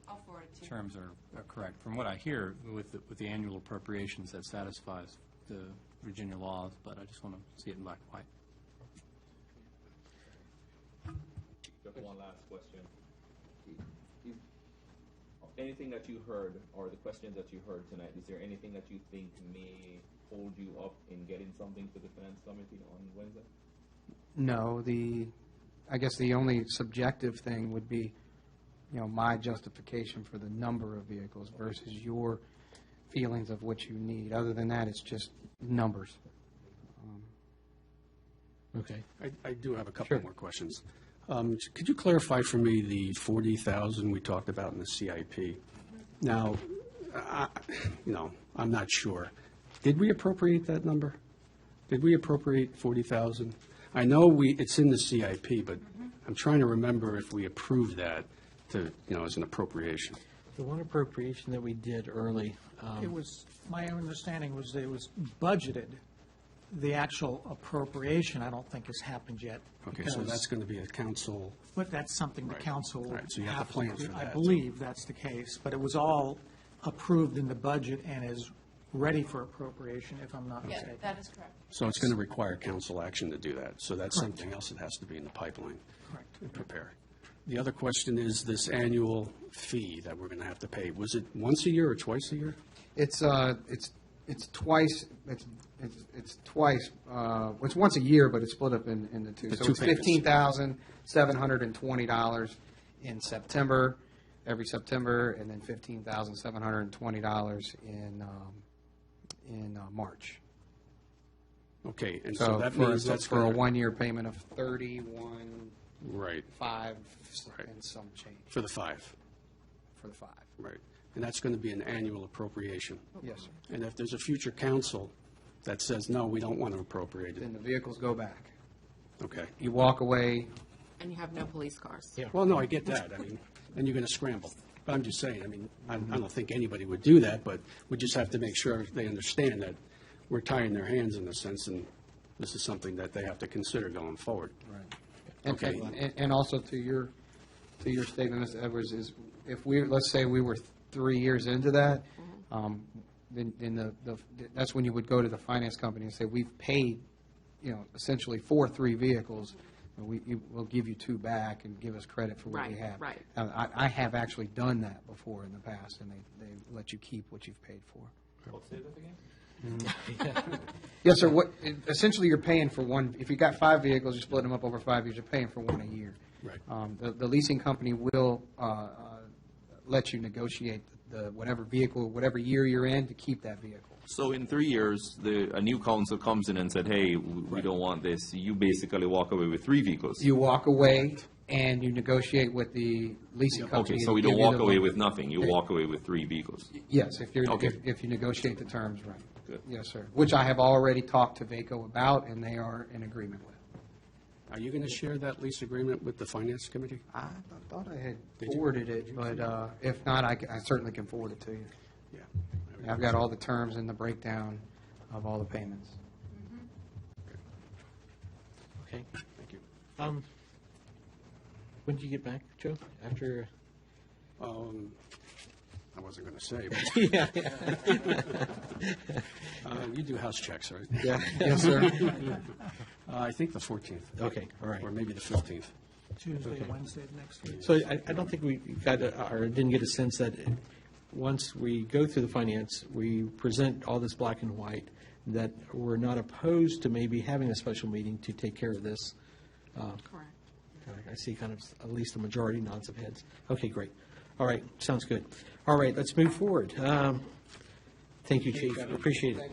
I'll forward it to you. terms are correct. From what I hear, with the annual appropriations, that satisfies the Virginia laws, but I just want to see it in black and white. Just one last question. anything that you heard, or the questions that you heard tonight, is there anything that you think may hold you up in getting something to the Finance Committee on Wednesday? No, I guess the only subjective thing would be, my justification for the number of vehicles versus your feelings of what you need. Other than that, it's just numbers. Okay. I do have a couple more questions. Could you clarify for me the 40,000 we talked about in the CIP? Now, I'm not sure. Did we appropriate that number? Did we appropriate 40,000? I know it's in the CIP, but I'm trying to remember if we approved that as an appropriation. The one appropriation that we did early. It was, my understanding was that it was budgeted. The actual appropriation, I don't think has happened yet. Okay, so that's going to be a council. But that's something the council will Right, so you have to plan for that. I believe that's the case, but it was all approved in the budget and is ready for appropriation, if I'm not Yeah, mistaken. that is correct. So it's going to require council action to do that. So that's Correct. something else that has to be in the pipeline. Correct. And prepare. The other question is this annual fee that we're going to have to pay. Was it once a year or twice a year? It's twice. It's twice. It's once a year, but it's split up into two. The So two it's payments. $15,720 in September, every September, and then $15,720 in March. Okay, and so So that for, means that's for a going to, one-year payment of 31, right, 5, Right. and some change for the 5. for the 5. Right. And that's going to be an annual appropriation. Yes, sir. And if there's a future council that says, no, we don't want to appropriate it, Then the vehicles go back. okay. You walk away. And you have no police cars. Yeah. Well, no, I get that. I mean, then you're going to scramble. But I'm just saying, I mean, I don't think anybody would do that, but we just have to make sure they understand that we're tying their hands in a sense, and this is something that they have to consider going forward. Right. And, Okay. and also to your statement, Mr. Edwards, is if let's say we were 3 years into that, then that's when you would go to the finance company and say, we've paid, essentially for 3 vehicles, and we'll give you 2 back and give us credit for what we Right, have. right. I have actually done that before in the past, and they let you keep what you've paid for. Say that again? Yes, sir. Essentially, you're paying for one. If you got 5 vehicles, you split them up over 5 years. You're paying for one a year. Right. The leasing company will let you negotiate whatever vehicle, whatever year you're in, to keep that vehicle. So in 3 years, a new council comes in and said, hey, we don't want this. You basically walk away with 3 vehicles. You walk away and you negotiate with the leasing company. Okay, so we to don't give you walk the away loan. with nothing. You walk away with 3 vehicles. Yes, if you're Okay. if you negotiate the terms right. Good. Yes, sir. Which I have already talked to VACO about, and they are in agreement with. Are you going to share that lease agreement with the finance committee? I thought I had Did you? forwarded it, but if not, I certainly can forward it to you. Yeah. I've got all the terms and the breakdown of all the payments. Okay. Thank you. When did you get back, Joe? After? I wasn't going to say, but Yeah. you do house checks, right? Yeah. Yes, sir. I think the 14th. Okay, all right. Or maybe the 15th. Tuesday, Wednesday of next week. So I don't think we got, or didn't get a sense that once we go through the finance, we present all this black and white, that we're not opposed to maybe having a special meeting to take care of this. Correct. I see kind of at least a majority nods of heads. Okay, great. All right, sounds good. All right, let's move forward. Thank you, Chief. Appreciate it.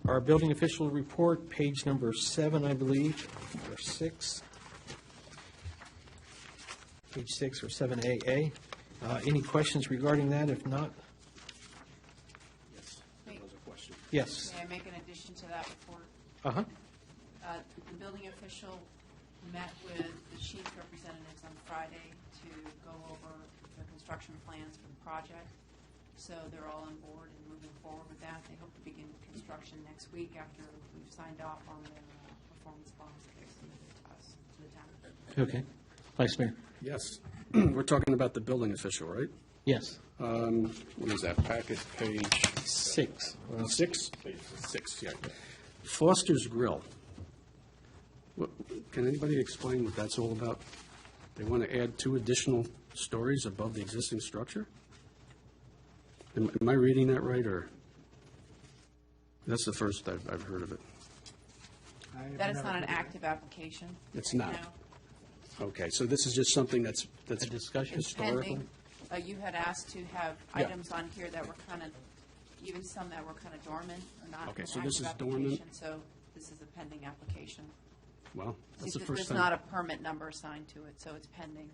Our building official report, page number 7, I believe, or 6. Page 6 or 7AA. Any questions regarding that? If not, May yes. may I make an addition to that report? Uh-huh. The building official met with the chief representatives on Friday to go over the construction plans for the project. So they're all on board and moving forward with that. They hope to begin construction next week after we've signed off on their performance bonds that they've submitted to us, to the town. Okay. Vice Mayor? Yes. We're talking about the building official, right? Yes. What is that, packet page 6. 6? 6, yeah. Foster's Grill. Can anybody explain what that's all about? They want to add 2 additional stories above the existing structure? Am I reading that right, or? That's the first I've heard of it. That is not an active application. It's not? No. Okay, so this is just something that's A discussion? historical? Pending. You had asked to have Yeah. items on here that were kind of, even some that were kind of dormant or not Okay, an so this active is dormant? application. So this is a pending application. Well, that's See, the first There's not time. a permit number assigned to it, so it's pending.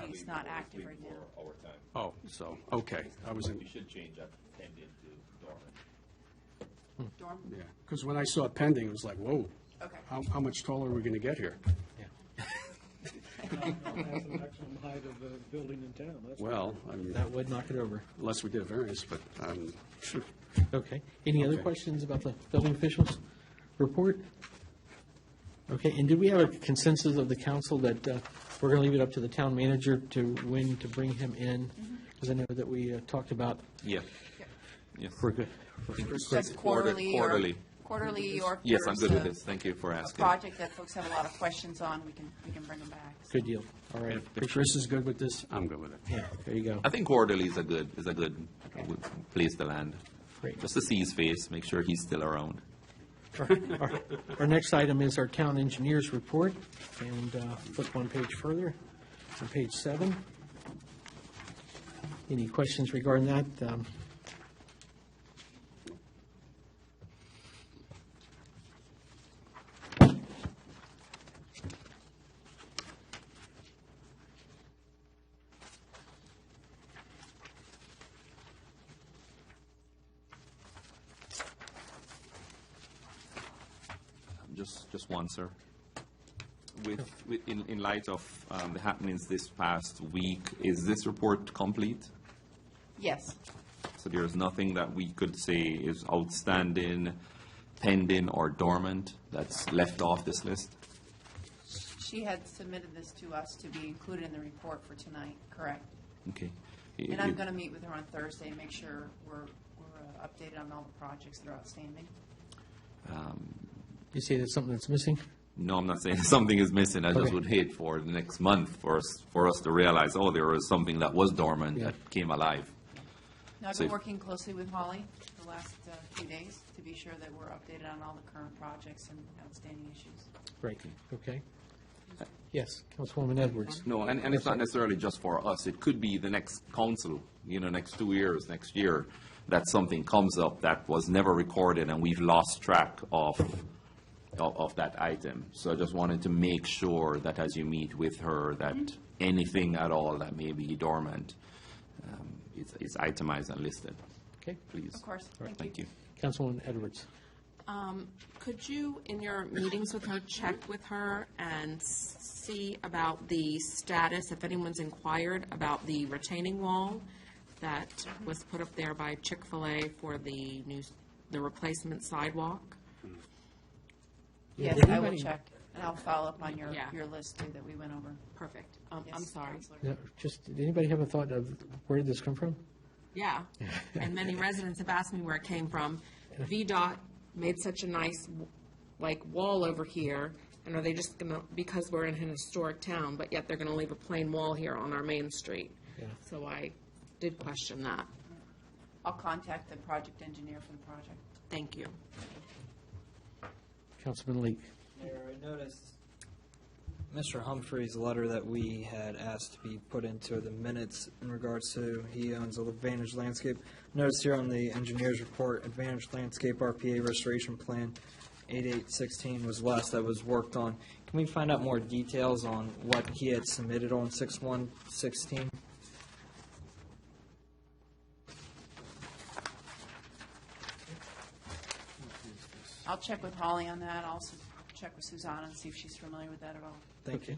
It's not active right now. Oh, so, okay, I was in, We should change that pending to dormant. Dorm? yeah, because when I saw pending, it was like, whoa, Okay. how much taller are we going to get here? That's the maximum height of a building in town. That's Well, I mean, That would knock it over. unless we did a variance, but, Okay. Any other Okay. questions about the building officials' report? Okay, and did we have a consensus of the council that we're going to leave it up to the town manager to when to bring him in? Because I know that we talked about Yeah. Yes. for good. Just quarterly or? Quarterly. Quarterly or? if Yes, I'm there's good with a- this. Thank you for A asking. project that folks have a lot of questions on, we can bring them back. Good deal. All right. if Chris is good with this, I'm good with it. Yeah, there you go. I think quarterly is a good place to land. Great. Just to see his face, make sure he's still around. Our next item is our town engineer's report, and flip one page further, on page 7. Any questions regarding that? Just one, sir. In light of the happenings this past week, is this report complete? Yes. So there is nothing that we could say is outstanding, pending, or dormant that's left off this list? She had submitted this to us to be included in the report for tonight, correct? Okay. And I'm going to meet with her on Thursday and make sure we're updated on all the projects that are outstanding. You say there's something that's missing? No, I'm not saying something is missing. I just Okay. would hate for the next month for us to realize, oh, there was something that was dormant Yeah. that came alive. Now, I've So been if- working closely with Holly the last few days to be sure that we're updated on all the current projects and outstanding issues. Great, okay. Yes, Councilwoman Edwards. No, and it's not necessarily just for us. It could be the next council, next 2 years, next year, that something comes up that was never recorded and we've lost track of that item. So I just wanted to make sure that as you meet with her, that anything at all that may be dormant is itemized and listed. Okay, Please. Of course. All right, Thank you. Councilwoman Edwards. Could you, in your meetings with her, check with her and see about the status, if anyone's inquired about the retaining wall that was put up there by Chick-fil-A for the replacement sidewalk? Yes, Did I will anybody- check, and I'll follow up on Yeah. your list too that we went over. Perfect. I'm Yes, sorry. Counselor. Yeah, just, did anybody have a thought of where did this come from? Yeah, and many residents have asked me where it came from. VDOT made such a nice, wall over here, and are they just gonna, because we're in an historic town, but yet they're gonna leave a plain wall here on our main street? Yeah. So I did question that. I'll contact the project engineer for the project. Thank you. Councilman Leak. Mayor, I noticed Mr. Humphrey's letter that we had asked to be put into the minutes in regards to he owns Advantage Landscape. Notice here on the engineer's report, Advantage Landscape RPA Restoration Plan 8816 was last that was worked on. Can we find out more details on what he had submitted on 6116? I'll check with Holly on that. I'll also check with Susanna and see if she's familiar with that at all. Thank you.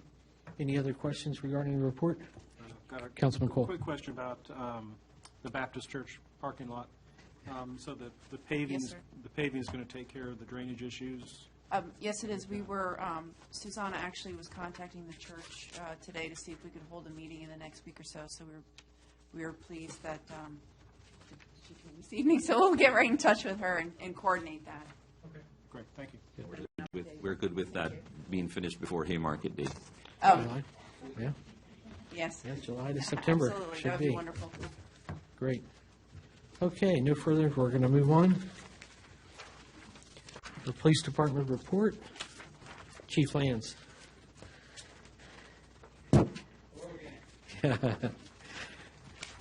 Any other questions regarding the report? Got a Councilman Cole. quick question about the Baptist Church parking lot. So the paving, Yes, sir. the paving is going to take care of the drainage issues? Yes, it is. We were, Susanna actually was contacting the church today to see if we could hold a meeting in the next week or so. So we were pleased that she came this evening. So we'll get right in touch with her and coordinate that. Okay, great, thank you. We're good with that being finished before Haymarket Day. Oh, Yeah. Yes. Yeah, July to September. Absolutely, Should that would be be. wonderful. Great. Okay, no further, we're going to move on. The Police Department report. Chief Lands.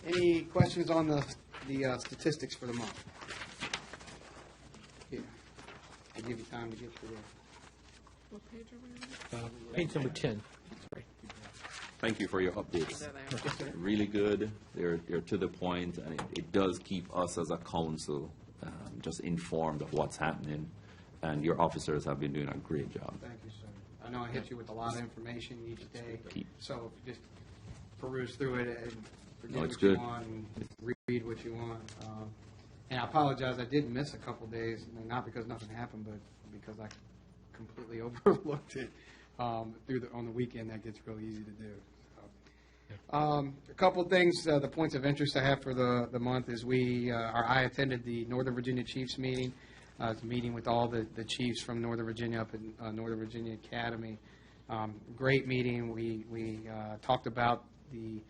Any questions on the statistics for the month? Yeah. I'll give you time to get through there. Page number 10. Thank you for your updates. Really good. They're to the point, and it does keep us as a council just informed of what's happening. And your officers have been doing a great job. Thank you, sir. I know I hit you with a lot of information each day, so just peruse through it and forget No, it's what you good. want and read what you want. And I apologize, I did miss a couple days, not because nothing happened, but because I completely overlooked it on the weekend. That gets real easy to do. So, a couple of things, the points of interest I have for the month is I attended the Northern Virginia Chiefs meeting. It's a meeting with all the chiefs from Northern Virginia up in Northern Virginia Academy. Great meeting. We talked about the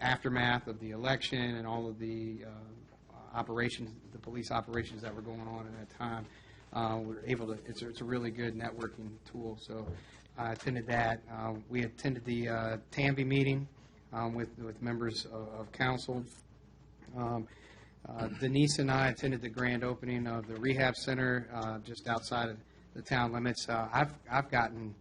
aftermath of the election and all of the operations, the police operations that were going on at that time. We were able to. It's a really good networking tool. So I attended that. We attended the TAMBY meeting with members of council. Denise and I attended the grand opening of the rehab center just outside of the town limits. I've gotten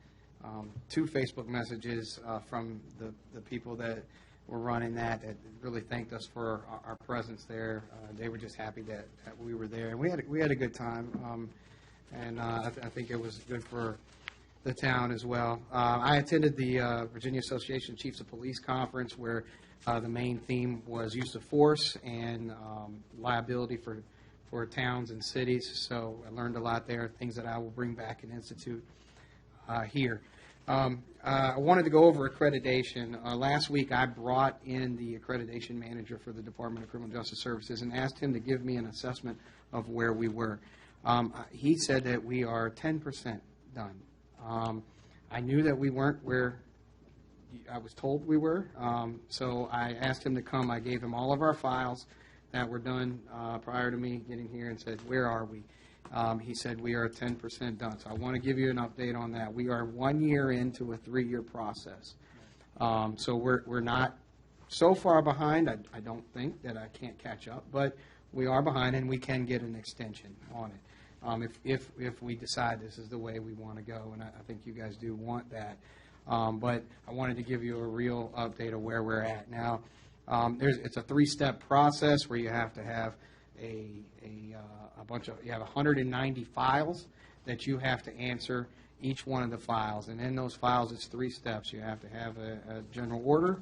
2 Facebook messages from the people that were running that really thanked us for our presence there. They were just happy that we were there, and we had a good time. And I think it was good for the town as well. I attended the Virginia Association of Chiefs of Police conference where the main theme was use of force and liability for towns and cities. So I learned a lot there, things that I will bring back and institute here. I wanted to go over accreditation. Last week I brought in the accreditation manager for the Department of Criminal Justice Services and asked him to give me an assessment of where we were. He said that we are 10% done. I knew that we weren't where I was told we were, so I asked him to come. I gave him all of our files that were done prior to me getting here and said, where are we? He said, we are 10% done. So I want to give you an update on that. We are 1 year into a 3-year process. So we're not so far behind, I don't think, that I can't catch up, but we are behind and we can get an extension on it if we decide this is the way we want to go, and I think you guys do want that. But I wanted to give you a real update of where we're at now. It's a 3-step process where you have to have a bunch of, you have 190 files that you have to answer each one of the files. And in those files, it's 3 steps. You have to have a general order.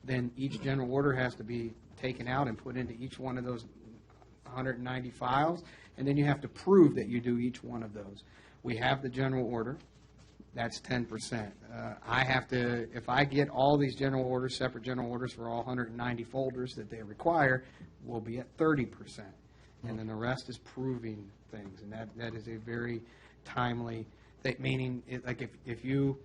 Then each general order has to be taken out and put into each one of those 190 files. And then you have to prove that you do each one of those. We have the general order. That's 10%. I have to, if I get all these general orders, separate general orders for all 190 folders that they require, we'll be at 30%. And then the rest is proving things. And that is a very timely thing, meaning like if you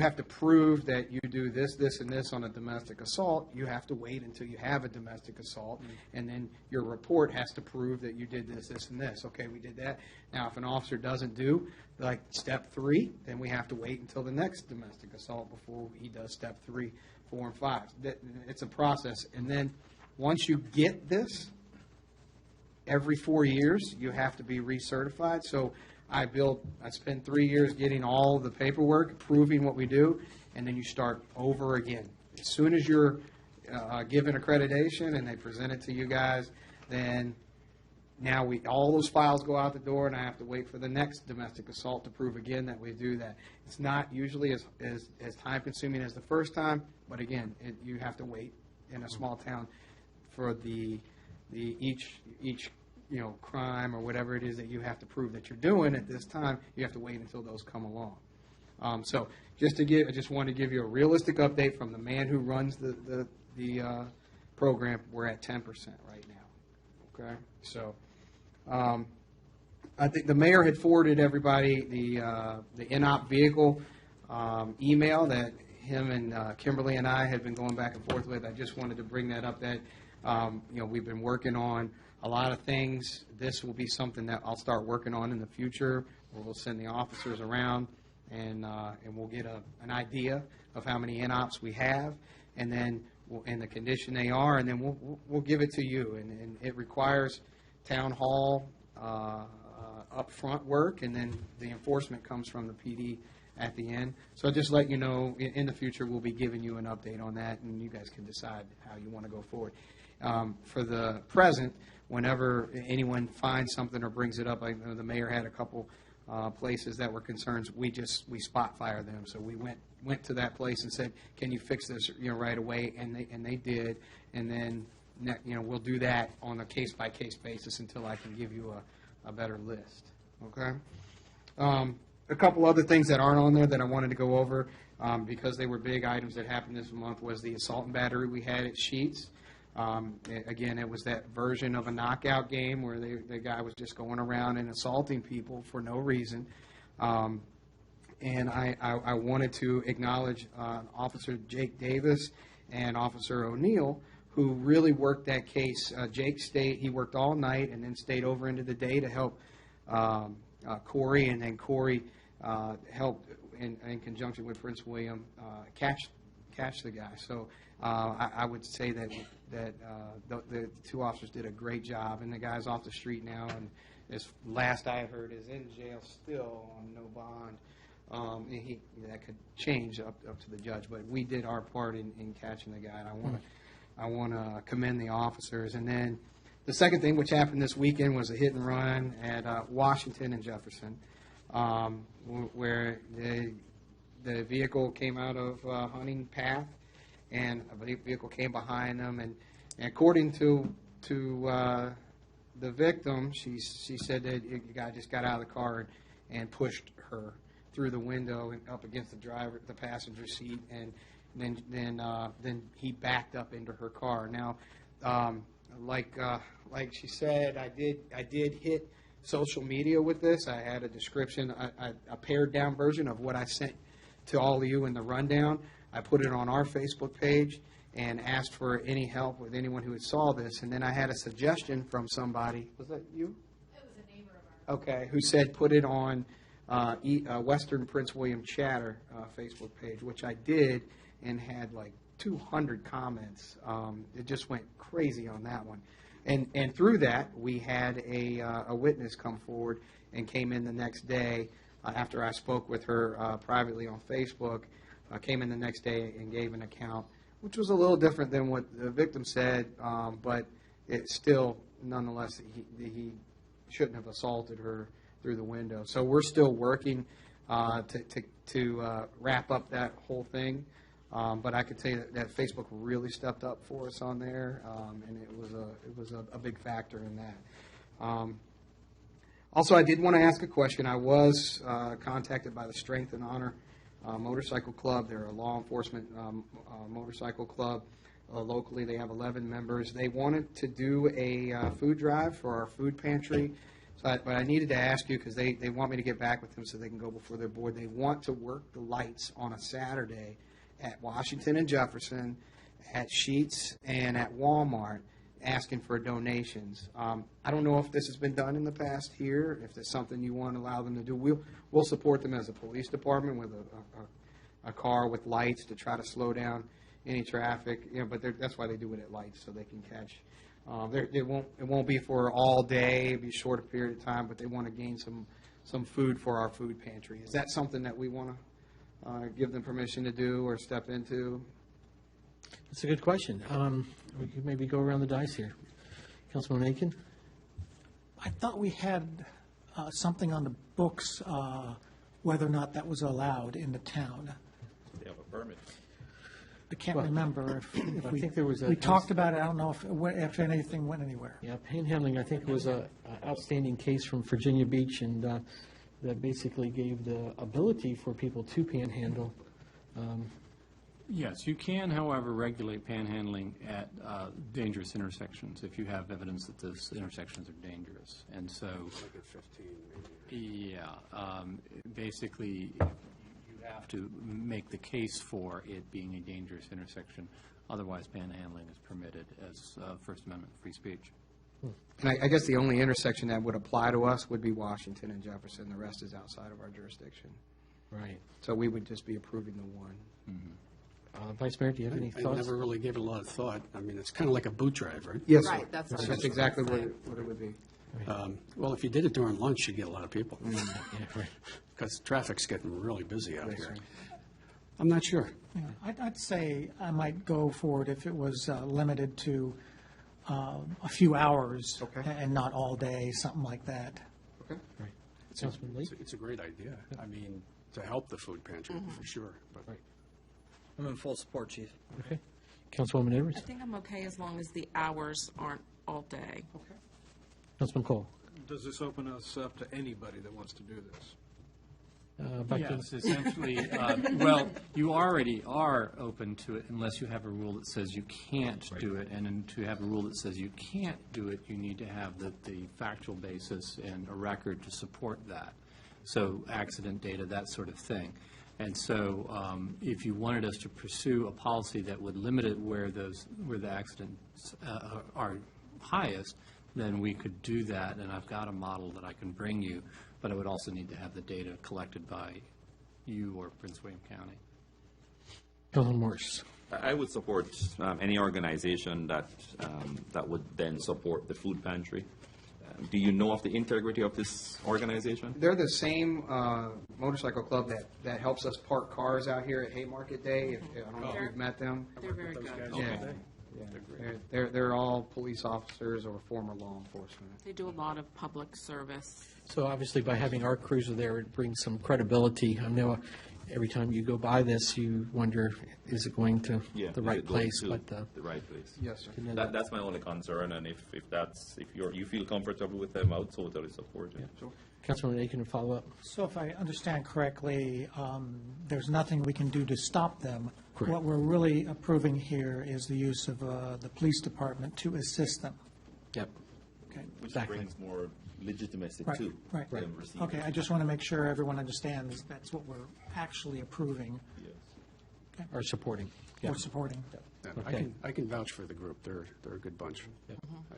have to prove that you do this, this, and this on a domestic assault, you have to wait until you have a domestic assault, and then your report has to prove that you did this, this, and this. Okay, we did that. Now, if an officer doesn't do, like, step 3, then we have to wait until the next domestic assault before he does step 3, 4, and 5. It's a process. And then once you get this, every 4 years, you have to be recertified. So I spent 3 years getting all the paperwork, proving what we do, and then you start over again. As soon as you're given accreditation and they present it to you guys, then now all those files go out the door, and I have to wait for the next domestic assault to prove again that we do that. It's not usually as time-consuming as the first time, but again, you have to wait in a small town for each crime or whatever it is that you have to prove that you're doing at this time. You have to wait until those come along. So I just wanted to give you a realistic update from the man who runs the program. We're at 10% right now. Okay, so I think the mayor had forwarded everybody the NOP vehicle email that him and Kimberly and I had been going back and forth with. I just wanted to bring that up, that we've been working on a lot of things. This will be something that I'll start working on in the future, where we'll send the officers around and we'll get an idea of how many in-ops we have, and then in the condition they are, and then we'll give it to you. And it requires town hall upfront work, and then the enforcement comes from the PD at the end. So just let you know, in the future, we'll be giving you an update on that, and you guys can decide how you want to go forward. For the present, whenever anyone finds something or brings it up, I know the mayor had a couple places that were concerns, we spot fire them. So we went to that place and said, can you fix this right away? And they did. And then we'll do that on a case-by-case basis until I can give you a better list. Okay? A couple other things that aren't on there that I wanted to go over because they were big items that happened this month was the assault and battery we had at Sheetz. Again, it was that version of a knockout game where the guy was just going around and assaulting people for no reason. And I wanted to acknowledge Officer Jake Davis and Officer O'Neill, who really worked that case. Jake he worked all night and then stayed over into the day to help Corey, and then Corey helped in conjunction with Prince William catch the guy. So I would say that the two officers did a great job, and the guy's off the street now, and as last I heard is in jail still on no bond. That could change up to the judge, but we did our part in catching the guy, and I want to commend the officers. And then the second thing, which happened this weekend, was a hit and run at Washington and Jefferson, where the vehicle came out of Hunting Path, and a vehicle came behind them. And according to the victim, she said that the guy just got out of the car and pushed her through the window and up against the passenger seat, and then he backed up into her car. Now, like she said, I did hit social media with this. I had a description, a pared down version of what I sent to all of you in the rundown. I put it on our Facebook page and asked for any help with anyone who had saw this. And then I had a suggestion from somebody. Was that you? It was a neighbor of ours. Okay, who said put it on Western Prince William Chatter Facebook page, which I did, and had like 200 comments. It just went crazy on that one. And through that, we had a witness come forward and came in the next day after I spoke with her privately on Facebook, came in the next day and gave an account, which was a little different than what the victim said, but it still, nonetheless, he shouldn't have assaulted her through the window. So we're still working to wrap up that whole thing. But I could say that Facebook really stepped up for us on there, and it was a big factor in that. Also, I did want to ask a question. I was contacted by the Strength and Honor Motorcycle Club. They're a law enforcement motorcycle club locally. They have 11 members. They wanted to do a food drive for our food pantry. But I needed to ask you, because they want me to get back with them so they can go before their board. They want to work the lights on a Saturday at Washington and Jefferson, at Sheetz, and at Walmart, asking for donations. I don't know if this has been done in the past here, if there's something you want to allow them to do. We'll support them as a police department with a car with lights to try to slow down any traffic. But that's why they do it at lights, so they can catch. It won't be for all day. It'll be a shorter period of time, but they want to gain some food for our food pantry. Is that something that we want to give them permission to do or step into? That's a good question. We could maybe go around the dice here. Councilman Aiken? I thought we had something on the books, whether or not that was allowed in the town. They have a permit. I can't remember if I we, think there was we talked about it. I don't know if anything went anywhere. Yeah, panhandling, I think, was an outstanding case from Virginia Beach, and that basically gave the ability for people to panhandle. Yes, you can, however, regulate panhandling at dangerous intersections if you have evidence that those intersections are dangerous. And so, Like at 15, maybe. yeah, basically, you have to make the case for it being a dangerous intersection. Otherwise, panhandling is permitted as First Amendment free speech. And I guess the only intersection that would apply to us would be Washington and Jefferson. The rest is outside of our jurisdiction. Right. So we would just be approving the one. Vice Mayor, do you have any I thoughts? never really gave it a lot of thought. I mean, it's kind of like a boot drive, right? Yes, Right, that's what I was exactly gonna what it would be. Well, if you did it during lunch, you'd get a lot of people. Yeah, right. Because traffic's getting really busy out Yes, here. sir. I'm not sure. Yeah, I'd say I might go for it if it was limited to a few hours Okay. and not all day, something like that. Okay. Right. Councilman Lee? It's a great idea. I mean, to help the food pantry, for sure. But I'm in full support, Chief. Okay. Councilwoman Edwards? I think I'm okay as long as the hours aren't all day. Councilman Cole? Does this open us up to anybody that wants to do this? Back to- Yes, essentially, well, you already are open to it unless you have a rule that says you can't do it. And then to have a rule that says you can't do it, you need to have the factual basis and a record to support that. So accident data, that sort of thing. And so if you wanted us to pursue a policy that would limit it where the accidents are highest, then we could do that, and I've got a model that I can bring you, but I would also need to have the data collected by you or Prince William County. Councilman Morris? I would support any organization that would then support the food pantry. Do you know of the integrity of this organization? They're the same motorcycle club that helps us park cars out here at Haymarket Day. I don't know if you've met them. They're very good. Yeah. They're all police officers or former law enforcement. They do a lot of public service. So obviously, by having our cruiser there, it brings some credibility. I know every time you go by this, you wonder, is it going to the right place? But the right place. Yes, sir. That's my only concern, and if you feel comfortable with them, I would totally support it. Yeah. Sure. Councilman Aiken, to follow up. So if I understand correctly, there's nothing we can do to stop them. Correct. What we're really approving here is the use of the police department to assist them. Yep. Okay. Which Exactly. brings more legitimacy Right, to right. them receiving. Okay, I just want to make sure everyone understands that's what we're actually approving Or supporting. Yeah. or supporting. yeah, Okay. I can vouch for the group. They're a good bunch. I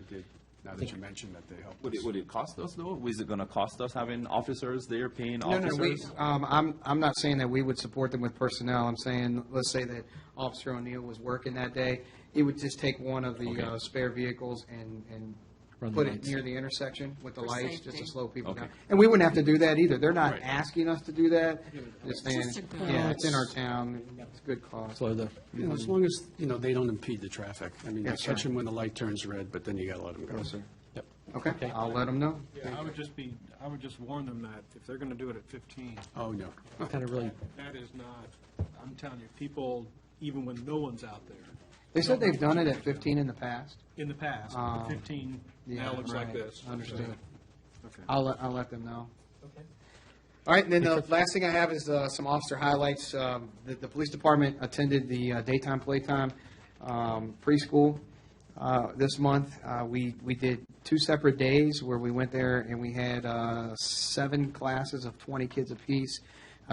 did. Now that you mentioned that they helped us. Would it cost us, though? Is it going to cost us having officers there, paying No, officers? I'm not saying that we would support them with personnel. I'm saying, let's say that Officer O'Neill was working that day. He would just take one of the spare vehicles and Run the put it lights. near the intersection with the For lights, just to safety. slow people Okay. down. And we wouldn't have to do that either. They're not Right. asking us to do that. Just saying, just a good- yeah, it's in our town. It's a good cause. Slow the. As long as, they don't impede the traffic. I mean, you Yes, catch sir. them when the light turns red, but then you got to let them go. Yes, sir. Yep. Okay, I'll let them know. Yeah, I would just warn them that if they're going to do it at 15, Oh, no. Kind of really. that is not, I'm telling you, people, even when no one's out there, They said they've done it at 15 in the past. in the past, Um, at 15 Yeah, now looks like right. this. Understood. Okay. I'll let them know. All right, and then the last thing I have is some officer highlights. The police department attended the daytime playtime preschool this month. We did 2 separate days where we went there and we had 7 classes of 20 kids apiece.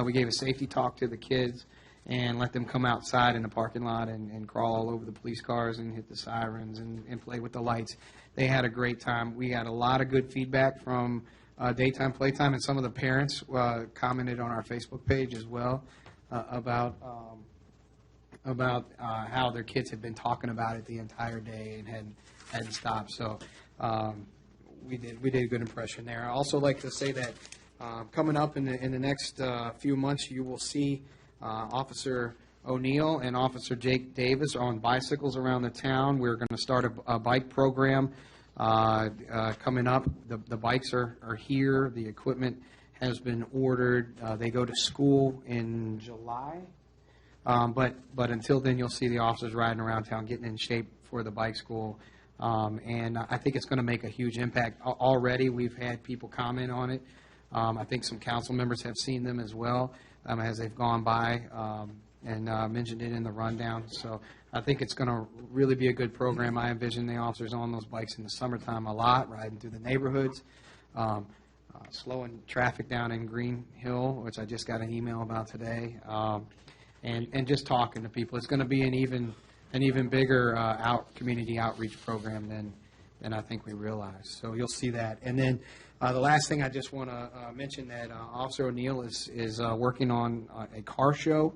We gave a safety talk to the kids and let them come outside in the parking lot and crawl all over the police cars and hit the sirens and play with the lights. They had a great time. We got a lot of good feedback from daytime playtime, and some of the parents commented on our Facebook page as well about how their kids had been talking about it the entire day and hadn't stopped. So we did a good impression there. I also like to say that coming up in the next few months, you will see Officer O'Neill and Officer Jake Davis on bicycles around the town. We're going to start a bike program coming up. The bikes are here. The equipment has been ordered. They go to school in July. But until then, you'll see the officers riding around town getting in shape for the bike school. And I think it's going to make a huge impact. Already, we've had people comment on it. I think some council members have seen them as well as they've gone by and mentioned it in the rundown. So I think it's going to really be a good program. I envision the officers on those bikes in the summertime a lot, riding through the neighborhoods. slowing traffic down in Green Hill, which I just got an email about today, and just talking to people. It's going to be an even bigger community outreach program than I think we realize. So you'll see that. And then the last thing I just want to mention that Officer O'Neill is working on a car show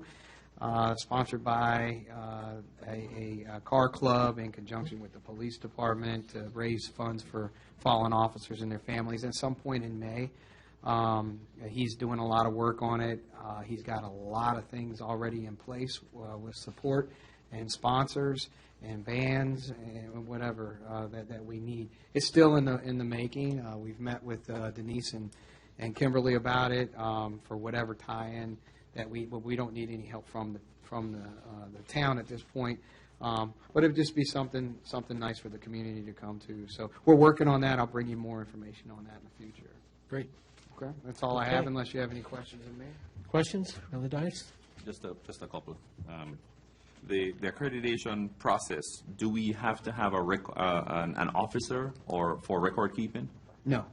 sponsored by a car club in conjunction with the police department to raise funds for fallen officers and their families at some point in May. He's doing a lot of work on it. He's got a lot of things already in place with support and sponsors and bands and whatever that we need. It's still in the making. We've met with Denise and Kimberly about it for whatever tie-in that we don't need any help from the town at this point. But it would just be something nice for the community to come to. So we're working on that. I'll bring you more information on that in the future. Great. Okay, that's all I have, unless you have any questions of me. Questions? Brother Dice? Just a couple. The accreditation process, do we have to have an officer for record keeping? No.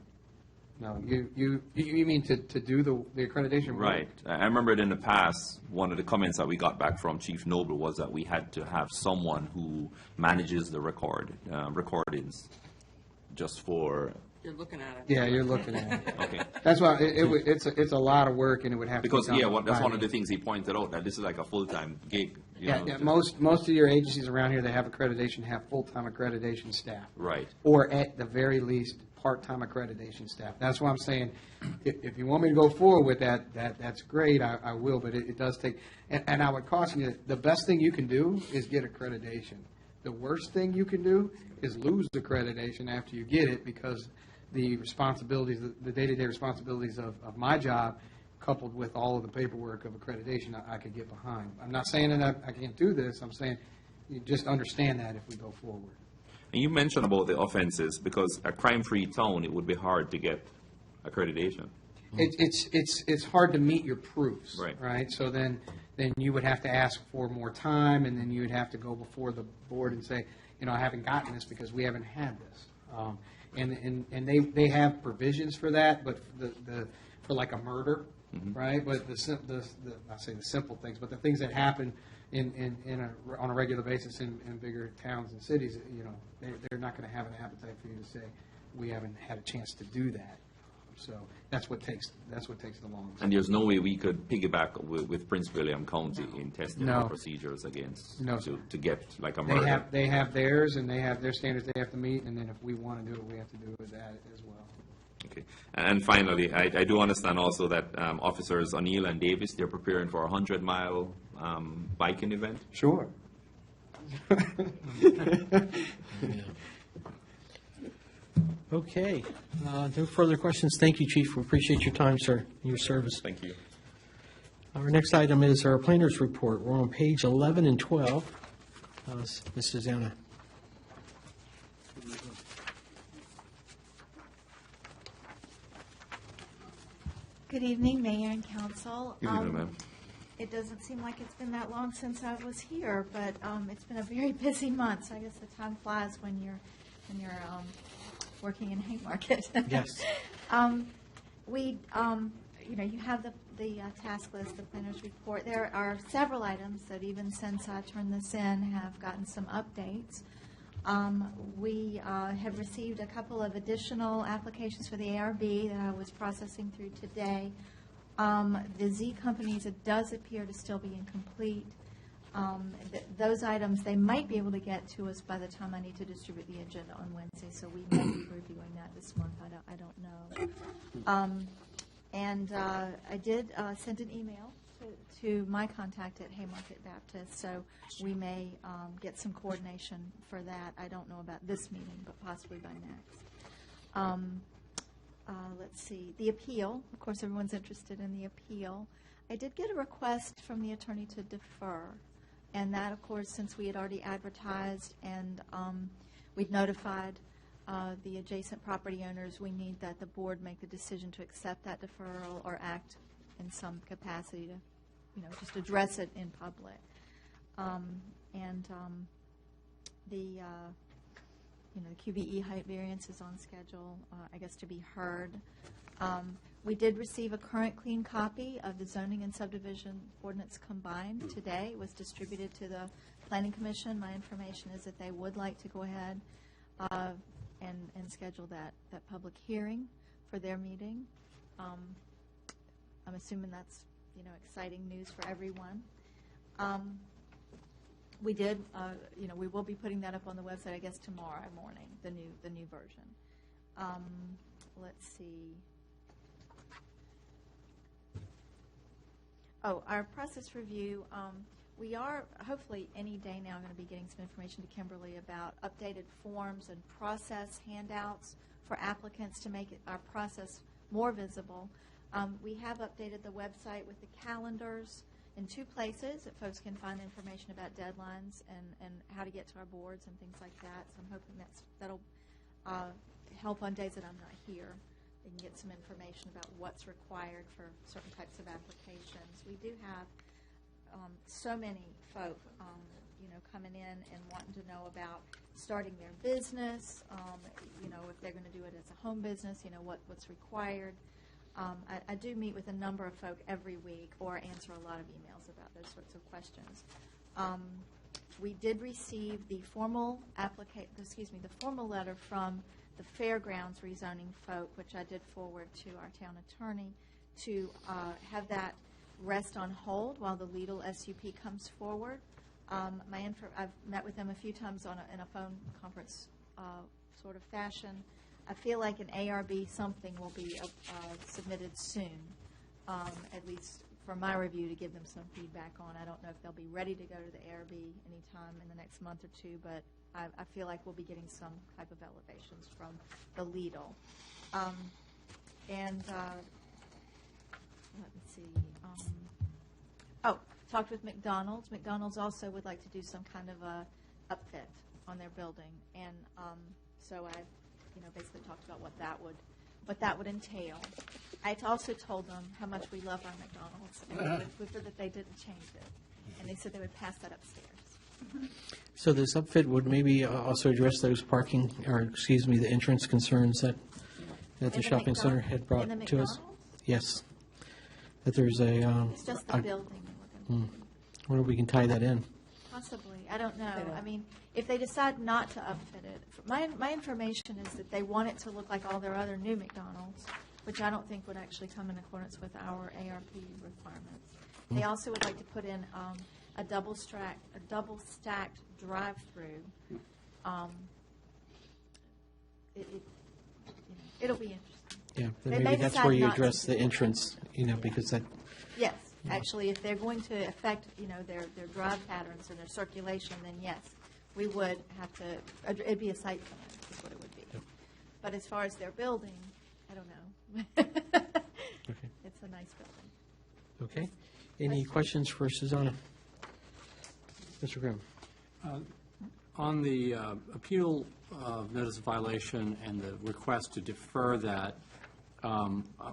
No, you mean to do the accreditation work? Right. I remember in the past, one of the comments that we got back from Chief Noble was that we had to have someone who manages the recordings just for... You're looking at it. Yeah, you're looking at it. Okay. That's why it's a lot of work, and it would have because to be done that's by one of the things he pointed out, that this is like a full-time gig. Yeah, most of your agencies around here that have accreditation have full-time accreditation staff. Right. Or at the very least, part-time accreditation staff. That's why I'm saying, if you want me to go forward with that's great, I will, but it does take, and I would caution you, the best thing you can do is get accreditation. The worst thing you can do is lose accreditation after you get it, because the responsibilities, the day-to-day responsibilities of my job, coupled with all of the paperwork of accreditation, I could get behind. I'm not saying that I can't do this. I'm saying you just understand that if we go forward. And you mentioned about the offenses, because a crime-free town, it would be hard to get accreditation. It's hard to meet your proofs, Right. right? So then you would have to ask for more time, and then you would have to go before the board and say, I haven't gotten this because we haven't had this. And they have provisions for that, but for like a murder, right? But I say the simple things, but the things that happen on a regular basis in bigger towns and cities, they're not going to have an appetite for you to say we haven't had a chance to do that. So that's what takes the longest. And there's no way we could piggyback with Prince William County in testing No. our procedures against No. to get like a murder. They have theirs, and they have their standards they have to meet, and then if we want to do it, we have to do it that as well. Okay. And finally, I do understand also that Officers O'Neill and Davis, they're preparing for a 100-mile biking event. Sure. Okay. No further questions. Thank you, Chief. We appreciate your time, sir, and your service. Thank you. Our next item is our planners report. We're on page 11 and 12. Ms. Susanna. Good evening, Mayor and Council. Good evening, ma'am. It doesn't seem like it's been that long since I was here, but it's been a very busy month, so I guess the time flies when you're working in Haymarket. Yes. You have the task list, the planner's report. There are several items that even since I turned this in have gotten some updates. We have received a couple of additional applications for the ARB that I was processing through today. The Z companies, it does appear to still be incomplete. Those items, they might be able to get to us by the time I need to distribute the agenda on Wednesday, so we may be reviewing that this month. I don't know. And I did send an email to my contact at Haymarket Baptist, so we may get some coordination for that. I don't know about this meeting, but possibly by next. Let's see. The appeal. Of course, everyone's interested in the appeal. I did get a request from the attorney to defer, and that, of course, since we had already advertised and we'd notified the adjacent property owners, we need that the board make the decision to accept that deferral or act in some capacity to, just address it in public. the QBE height variance is on schedule, I guess, to be heard. We did receive a current clean copy of the zoning and subdivision ordinance combined today. It was distributed to the Planning Commission. My information is that they would like to go ahead and schedule that public hearing for their meeting. I'm assuming that's, exciting news for everyone. We did, we will be putting that up on the website, I guess, tomorrow morning, the new version. Let's see. Oh, our process review, we are hopefully any day now going to be getting some information to Kimberly about updated forms and process handouts for applicants to make our process more visible. We have updated the website with the calendars in 2 places that folks can find information about deadlines and how to get to our boards and things like that. So I'm hoping that'll help on days that I'm not here. They can get some information about what's required for certain types of applications. We do have so many folk, coming in and wanting to know about starting their business, if they're going to do it as a home business, what's required. I do meet with a number of folk every week or answer a lot of emails about those sorts of questions. We did receive the formal letter from the Fairgrounds rezoning folk, which I did forward to our town attorney to have that rest on hold while the Lidl SUP comes forward. I've met with them a few times in a phone conference sort of fashion. I feel like an ARB something will be submitted soon, at least for my review to give them some feedback on. I don't know if they'll be ready to go to the ARB anytime in the next month or two, but I feel like we'll be getting some type of elevations from the Lidl. Let me see. Talked with McDonald's. McDonald's also would like to do some kind of a upfit on their building, and so I, basically talked about what that would entail. I also told them how much we love our McDonald's, and we would prefer that they didn't change it, and they said they would pass that upstairs. So this upfit would maybe also address those the entrance concerns that the shopping center had brought to us? Yes. That there's a... It's just the building. Wonder if we can tie that in. Possibly. I don't know. I mean, if they decide not to upfit it, my information is that they want it to look like all their other new McDonald's, which I don't think would actually come in accordance with our ARP requirements. They also would like to put in a double stacked drive-through. It'll be interesting. Yeah, but maybe that's where you address the entrance, because that... Yes, actually, if they're going to affect, their drive patterns and their circulation, then yes, we would have to, it'd be a site plan, is what it would be. Yep. But as far as their building, I don't know. Okay. It's a nice building. Okay. Any questions for Susanna? Mr. Grimm. On the appeal notice of violation and the request to defer that,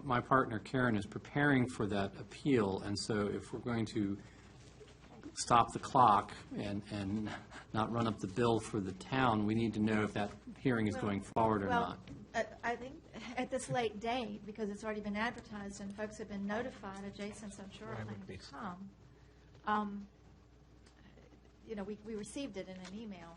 my partner Karen is preparing for that appeal, and so if we're going to stop the clock and not run up the bill for the town, we need to know if that hearing is going forward or not. I think at this late date, because it's already been advertised and folks have been notified, adjacents, I'm sure, are planning to come. We received it in an email,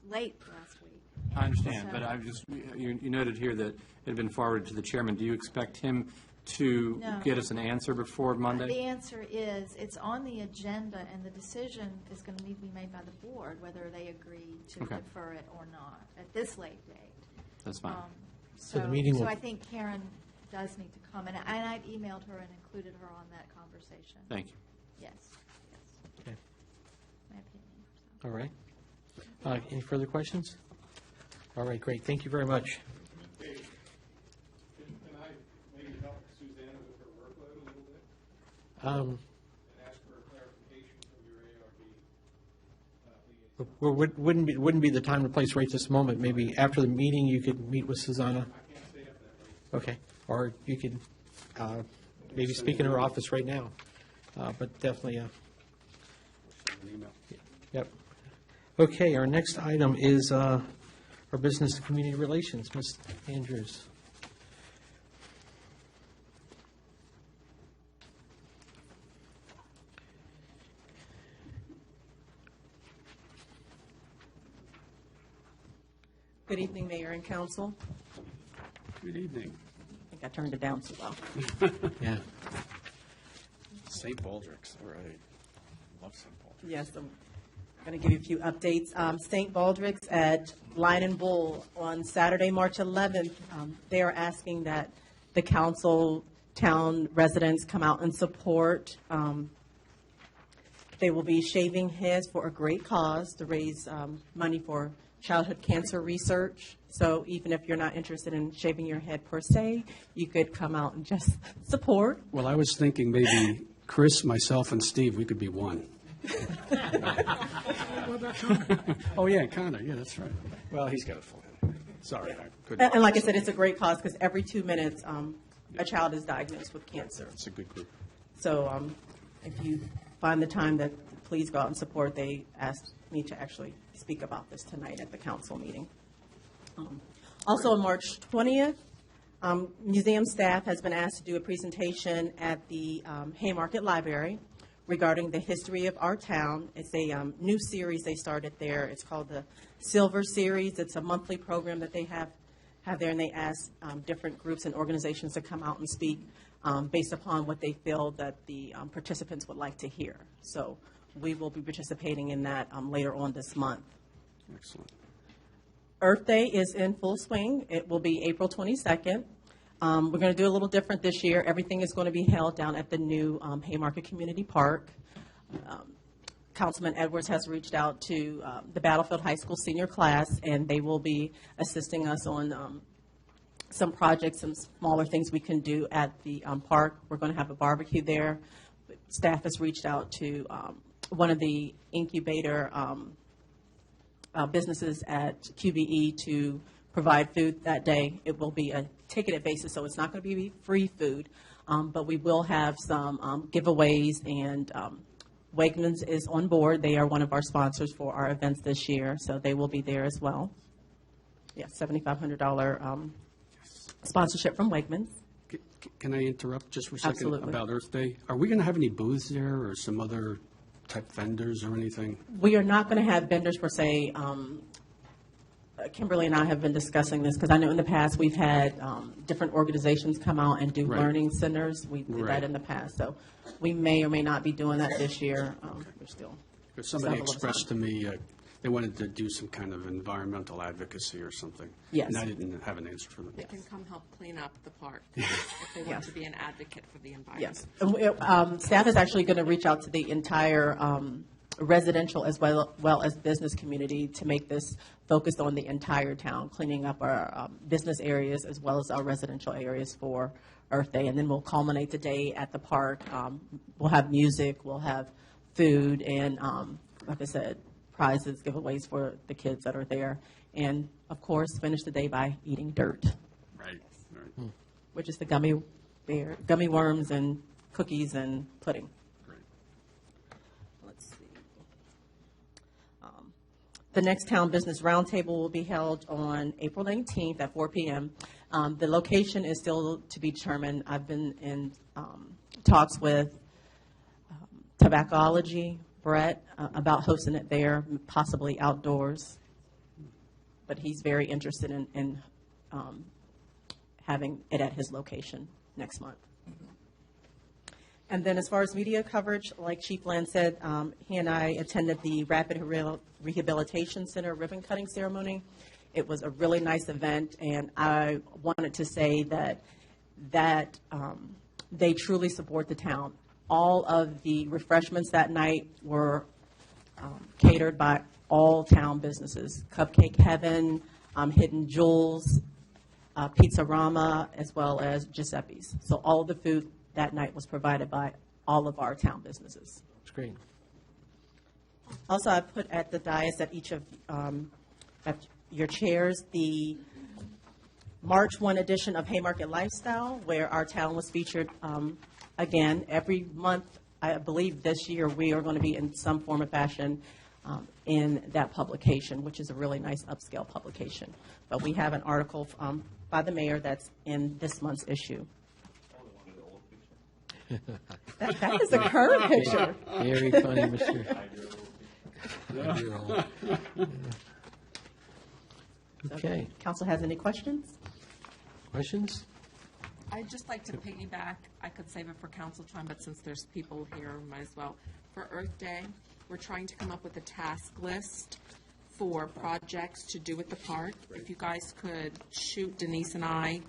late last week. I understand, but I've just, you noted here that it had been forwarded to the chairman. Do you expect him to get us an answer before Monday? The answer is, it's on the agenda, and the decision is going to need to be made by the board, whether they agree to defer it or not, at this late date. That's fine. So the meeting will... I think Karen does need to come, and I've emailed her and included her on that conversation. Thank you. Yes. Okay. My opinion. So. All right. Any further questions? All right, great. Thank you very much. Can I maybe help Susanna with her workload a little bit? And ask for a clarification from your ARB liaison? Wouldn't be the time and place right this moment. Maybe after the meeting, you could meet with Susanna. I can't stay up that late. Okay. Or you could maybe speak in her office right now. But definitely... An email. Yep. Okay, our next item is for Business and Community Relations, Ms. Andrews. Good evening, Mayor and Council. Good evening. I think I turned it down too low. Yeah. St. Baldrick's, all right. Love St. Baldrick's. Yes, I'm going to give you a few updates. St. Baldrick's at Lion and Bull on Saturday, March 11th. They are asking that the council, town residents come out and support. They will be shaving heads for a great cause to raise money for childhood cancer research. So even if you're not interested in shaving your head per se, you could come out and just support. Well, I was thinking maybe Chris, myself, and Steve, we could be one. Oh, yeah, Connor. Yeah, that's right. Well, he's got a full head. Sorry, I couldn't. And like I said, it's a great cause because every 2 minutes, a child is diagnosed with cancer. It's a good group. So if you find the time, that please go out and support. They asked me to actually speak about this tonight at the council meeting. Also on March 20th, museum staff has been asked to do a presentation at the Haymarket Library regarding the history of our town. It's a new series they started there. It's called the Silver Series. It's a monthly program that they have there, and they ask different groups and organizations to come out and speak based upon what they feel that the participants would like to hear. So we will be participating in that later on this month. Excellent. Earth Day is in full swing. It will be April 22nd. We're going to do a little different this year. Everything is going to be held down at the new Haymarket Community Park. Councilman Edwards has reached out to the Battlefield High School senior class, and they will be assisting us on some projects, some smaller things we can do at the park. We're going to have a barbecue there. Staff has reached out to one of the incubator businesses at QBE to provide food that day. It will be a ticketed basis, so it's not going to be free food, but we will have some giveaways, and Wegmans is on board. They are one of our sponsors for our events this year, so they will be there as well. Yeah, $7,500 sponsorship from Wegmans. Can I interrupt just for a second? Absolutely. About Earth Day? Are we going to have any booths there or some other type vendors or anything? We are not going to have vendors per se. Kimberly and I have been discussing this because I know in the past we've had different organizations come out and do Right. learning centers. We did Right. that in the past, so we may or may not be doing that this year. We're still. Because somebody several of us expressed to me they wanted to do some kind of environmental advocacy or something. Yes. And I didn't have an answer for them. They can come help clean up the park if they want to be an advocate for the environment. Yes. And staff is actually going to reach out to the entire residential as well as business community to make this focused on the entire town, cleaning up our business areas as well as our residential areas for Earth Day. And then we'll culminate the day at the park. We'll have music, we'll have food, and like I said, prizes, giveaways for the kids that are there. And, of course, finish the day by eating dirt. Right. Which is the gummy worms and cookies and pudding. Let's see. The next Town Business Roundtable will be held on April 19th at 4 p.m. The location is still to be determined. I've been in talks with Tobaccology, Brett, about hosting it there, possibly outdoors. But he's very interested in having it at his location next month. And then as far as media coverage, like Chief Land said, he and I attended the Rapid Rehabilitation Center ribbon cutting ceremony. It was a really nice event, and I wanted to say that they truly support the town. All of the refreshments that night were catered by all town businesses. Cupcake Heaven, Hidden Jewels, Pizzarama, as well as Giuseppe's. So all of the food that night was provided by all of our town businesses. That's great. Also, I put at the dais at each of at your chairs the March 1 edition of Haymarket Lifestyle, where our town was featured again every month. I believe this year we are going to be in some form or fashion in that publication, which is a really nice upscale publication. But we have an article by the mayor that's in this month's issue. That is a current picture. Very funny, Mr. Okay. Council has any questions? Questions? I'd just like to piggyback, I could save it for council time, but since there's people here, might as well. For Earth Day, we're trying to come up with a task list for projects to do at the park. If you guys could shoot Denise and I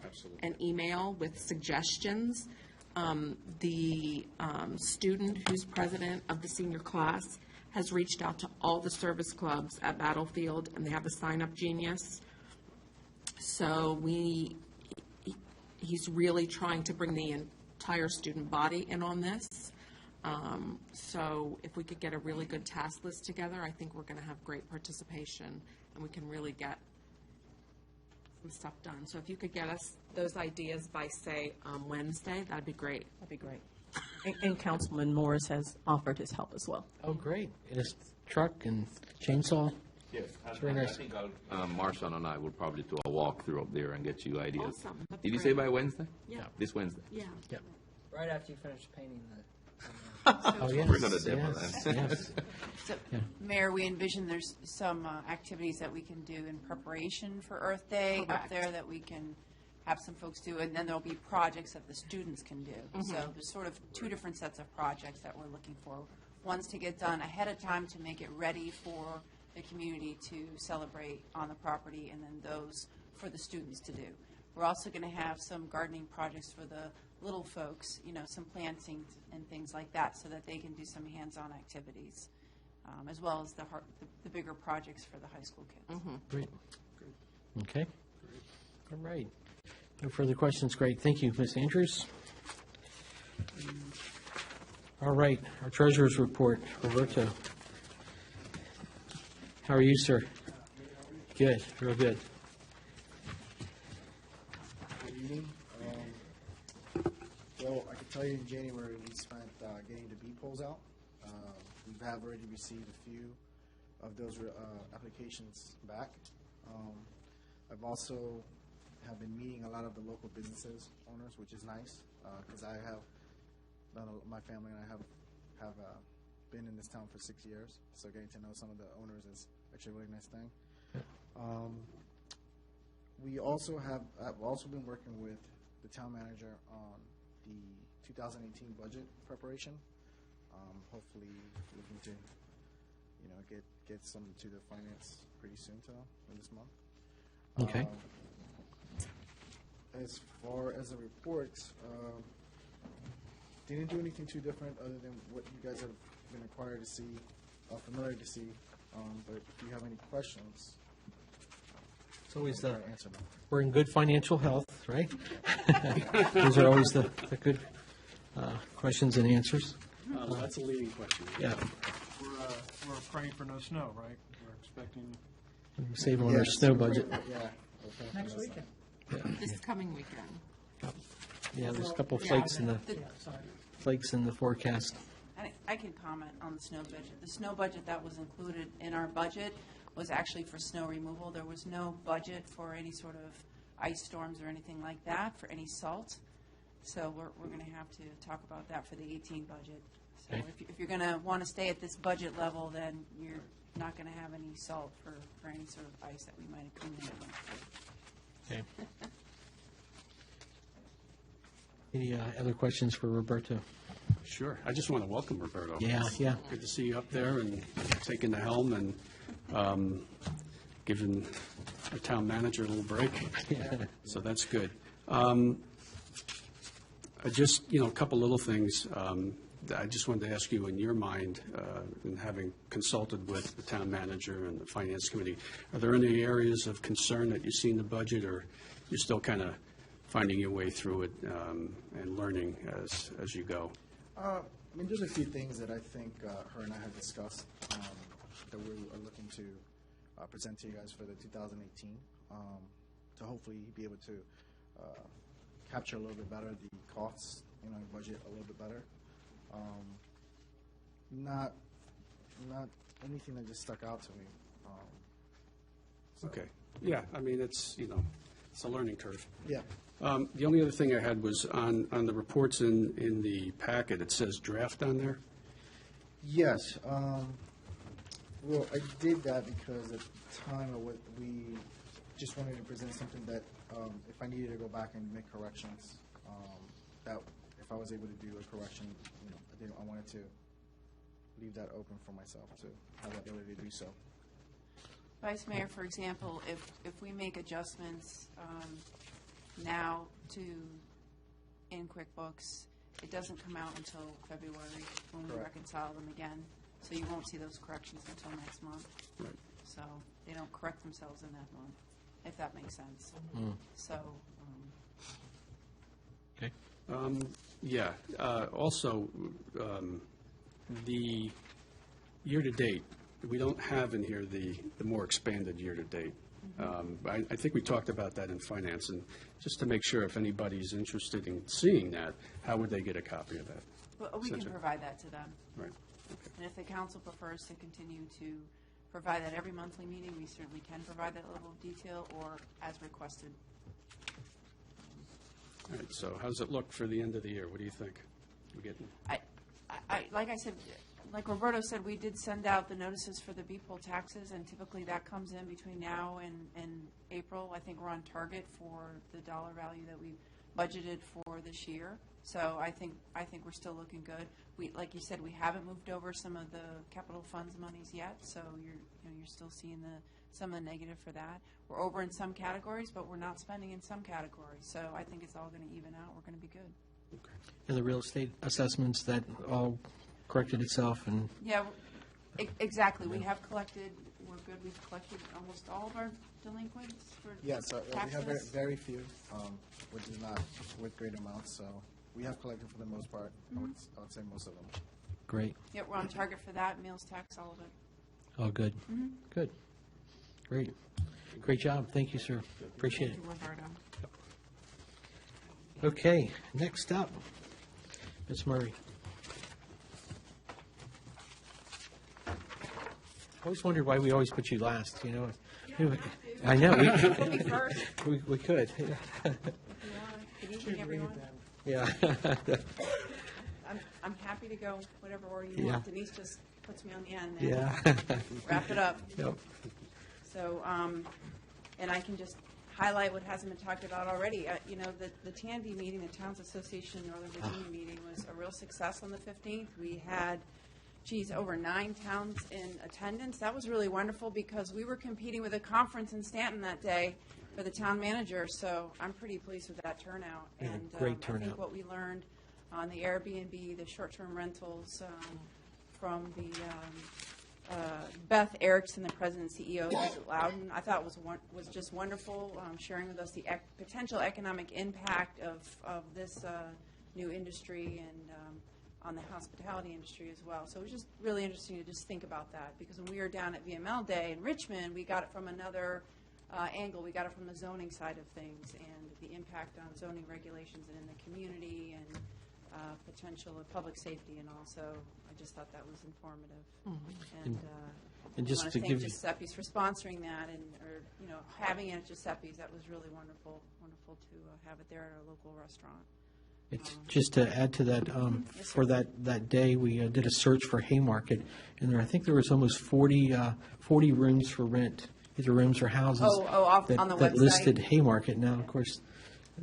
an email with suggestions. The student who's president of the senior class has reached out to all the service clubs at Battlefield, and they have a sign-up genius. So he's really trying to bring the entire student body in on this. So if we could get a really good task list together, I think we're going to have great participation, and we can really get some stuff done. So if you could get us those ideas by, say, Wednesday, that'd be great. That'd be great. And Councilman Morris has offered his help as well. Oh, great. In his truck and chainsaw? Yes, It's very nice. I think Marshawn and I will probably do a walkthrough up there and get you ideas. Awesome. That's Did you great. say by Wednesday? Yeah. This Wednesday? Yeah. Yep. Right after you finish painting the. Oh, yes. We're gonna demo yes, that. yes. So, Yeah. Mayor, we envision there's some activities that we can do in preparation for Earth Day up Correct. there that we can have some folks do, and then there'll be projects that the students can do. So there's sort of two different sets of projects that we're looking for. One's to get done ahead of time to make it ready for the community to celebrate on the property, and then those for the students to do. We're also going to have some gardening projects for the little folks, some plantings and things like that, so that they can do some hands-on activities, as well as the bigger projects for the high school kids. Great. Okay. All right. No further questions. Great. Thank you, Ms. Andrews. All right. Our treasurer's report. Roberto. How are you, sir? Good. Real good. Good evening. Well, I can tell you in January we spent getting the bee poles out. We have already received a few of those applications back. I've also have been meeting a lot of the local businesses owners, which is nice because I have my family and I have been in this town for 6 years, so getting to know some of the owners is actually a really nice thing. I've also been working with the town manager on the 2018 budget preparation. Hopefully, looking to get some to the finance pretty soon in this month. Okay. As far as the reports, didn't do anything too different other than what you guys have been required to see, familiar to see. But if you have any questions, It's always I'll try to answer them. we're in good financial health, right? Those are always the good questions and answers. That's a leading question. Yeah. We're praying for no snow, right? We're expecting. Saving on our snow budget. Yeah. Next weekend. This coming weekend. Yeah, there's a couple Yeah, flakes in the forecast. I can comment on the snow budget. The snow budget that was included in our budget was actually for snow removal. There was no budget for any sort of ice storms or anything like that, for any salt. So we're going to have to talk about that for the 18 budget. So Okay. if you're going to want to stay at this budget level, then you're not going to have any salt for any sort of ice that we might accumulate. Okay. Any other questions for Roberto? Sure. I just want to welcome Roberto. Yeah, yeah. Good to see you up there and taking the helm and giving the town manager a little break. So that's good. Just, a couple little things. I just wanted to ask you, in your mind, and having consulted with the town manager and the finance committee, are there any areas of concern that you see in the budget, or you're still kind of finding your way through it and learning as you go? There's a few things that I think her and I have discussed that we are looking to present to you guys for the 2018 to hopefully be able to capture a little bit better the costs, budget a little bit better. Not anything that just stuck out to me. So- Okay. Yeah, I mean, it's, it's a learning curve. Yeah. The only other thing I had was on the reports in the packet, it says draft on there. Yes. Well, I did that because at the time we just wanted to present something that if I needed to go back and make corrections, that if I was able to do a correction, I wanted to leave that open for myself to have the ability to do so. Vice Mayor, for example, if we make adjustments now in QuickBooks, it doesn't come out until February when we reconcile them again. So you won't see those corrections until next month. Right. So they don't correct themselves in that month, if that makes sense. So. Okay. Yeah. Also, the year-to-date, we don't have in here the more expanded year-to-date. I think we talked about that in finance, and just to make sure if anybody's interested in seeing that, how would they get a copy of that? Well, we can provide that to them. Right. And if the council prefers to continue to provide that every monthly meeting, we certainly can provide that level of detail or as requested. All right, so how does it look for the end of the year? What do you think? We getting? Like I said, like Roberto said, we did send out the notices for the B-poll taxes, and typically that comes in between now and April. I think we're on target for the dollar value that we budgeted for this year. So I think we're still looking good. Like you said, we haven't moved over some of the capital funds monies yet, so you're still seeing some of the negative for that. We're over in some categories, but we're not spending in some categories. So I think it's all going to even out. We're going to be good. Okay. And the real estate assessments, that all corrected itself and... Yeah, exactly. We have collected, we're good. We've collected almost all of our delinquents for taxes. We have very few, which is not with great amounts, so we have collected for the most part. I would say most of them. Great. Yeah, we're on target for that, meals tax, all of it. Oh, good. Good. Great. Great job. Thank you, sir. Appreciate it. Thank you, Roberto. Okay, next up, Ms. Murray. I always wondered why we always put you last, I know. We could. Good evening, everyone. Yeah. I'm happy to go whatever order you want. Denise just puts me on the end. Yeah. Wrap it up. Yep. So, and I can just highlight what hasn't been talked about already. The TANV meeting, the Towns Association Northern Virginia meeting, was a real success on the 15th. We had, over 9 towns in attendance. That was really wonderful because we were competing with a conference in Stanton that day for the town manager, so I'm pretty pleased with that turnout. Yeah, And great I turnout. think what we learned on the Airbnb, the short-term rentals from the Beth Erickson, the president and CEO of Visit Loudon, I thought was just wonderful, sharing with us the potential economic impact of this new industry and on the hospitality industry as well. So it was just really interesting to just think about that, because when we were down at VML Day in Richmond, we got it from another angle. We got it from the zoning side of things and the impact on zoning regulations and in the community and potential of public safety, and also I just thought that was informative. And just I want to to give thank you, Giuseppe's for sponsoring that, and having it at Giuseppe's. That was really wonderful to have it there at our local restaurant. it's just to add to that, for that day, we did a search for Haymarket, and I think there was almost 40 rooms for rent, either rooms or houses. Off that, on the that website. listed Haymarket. Now, of course,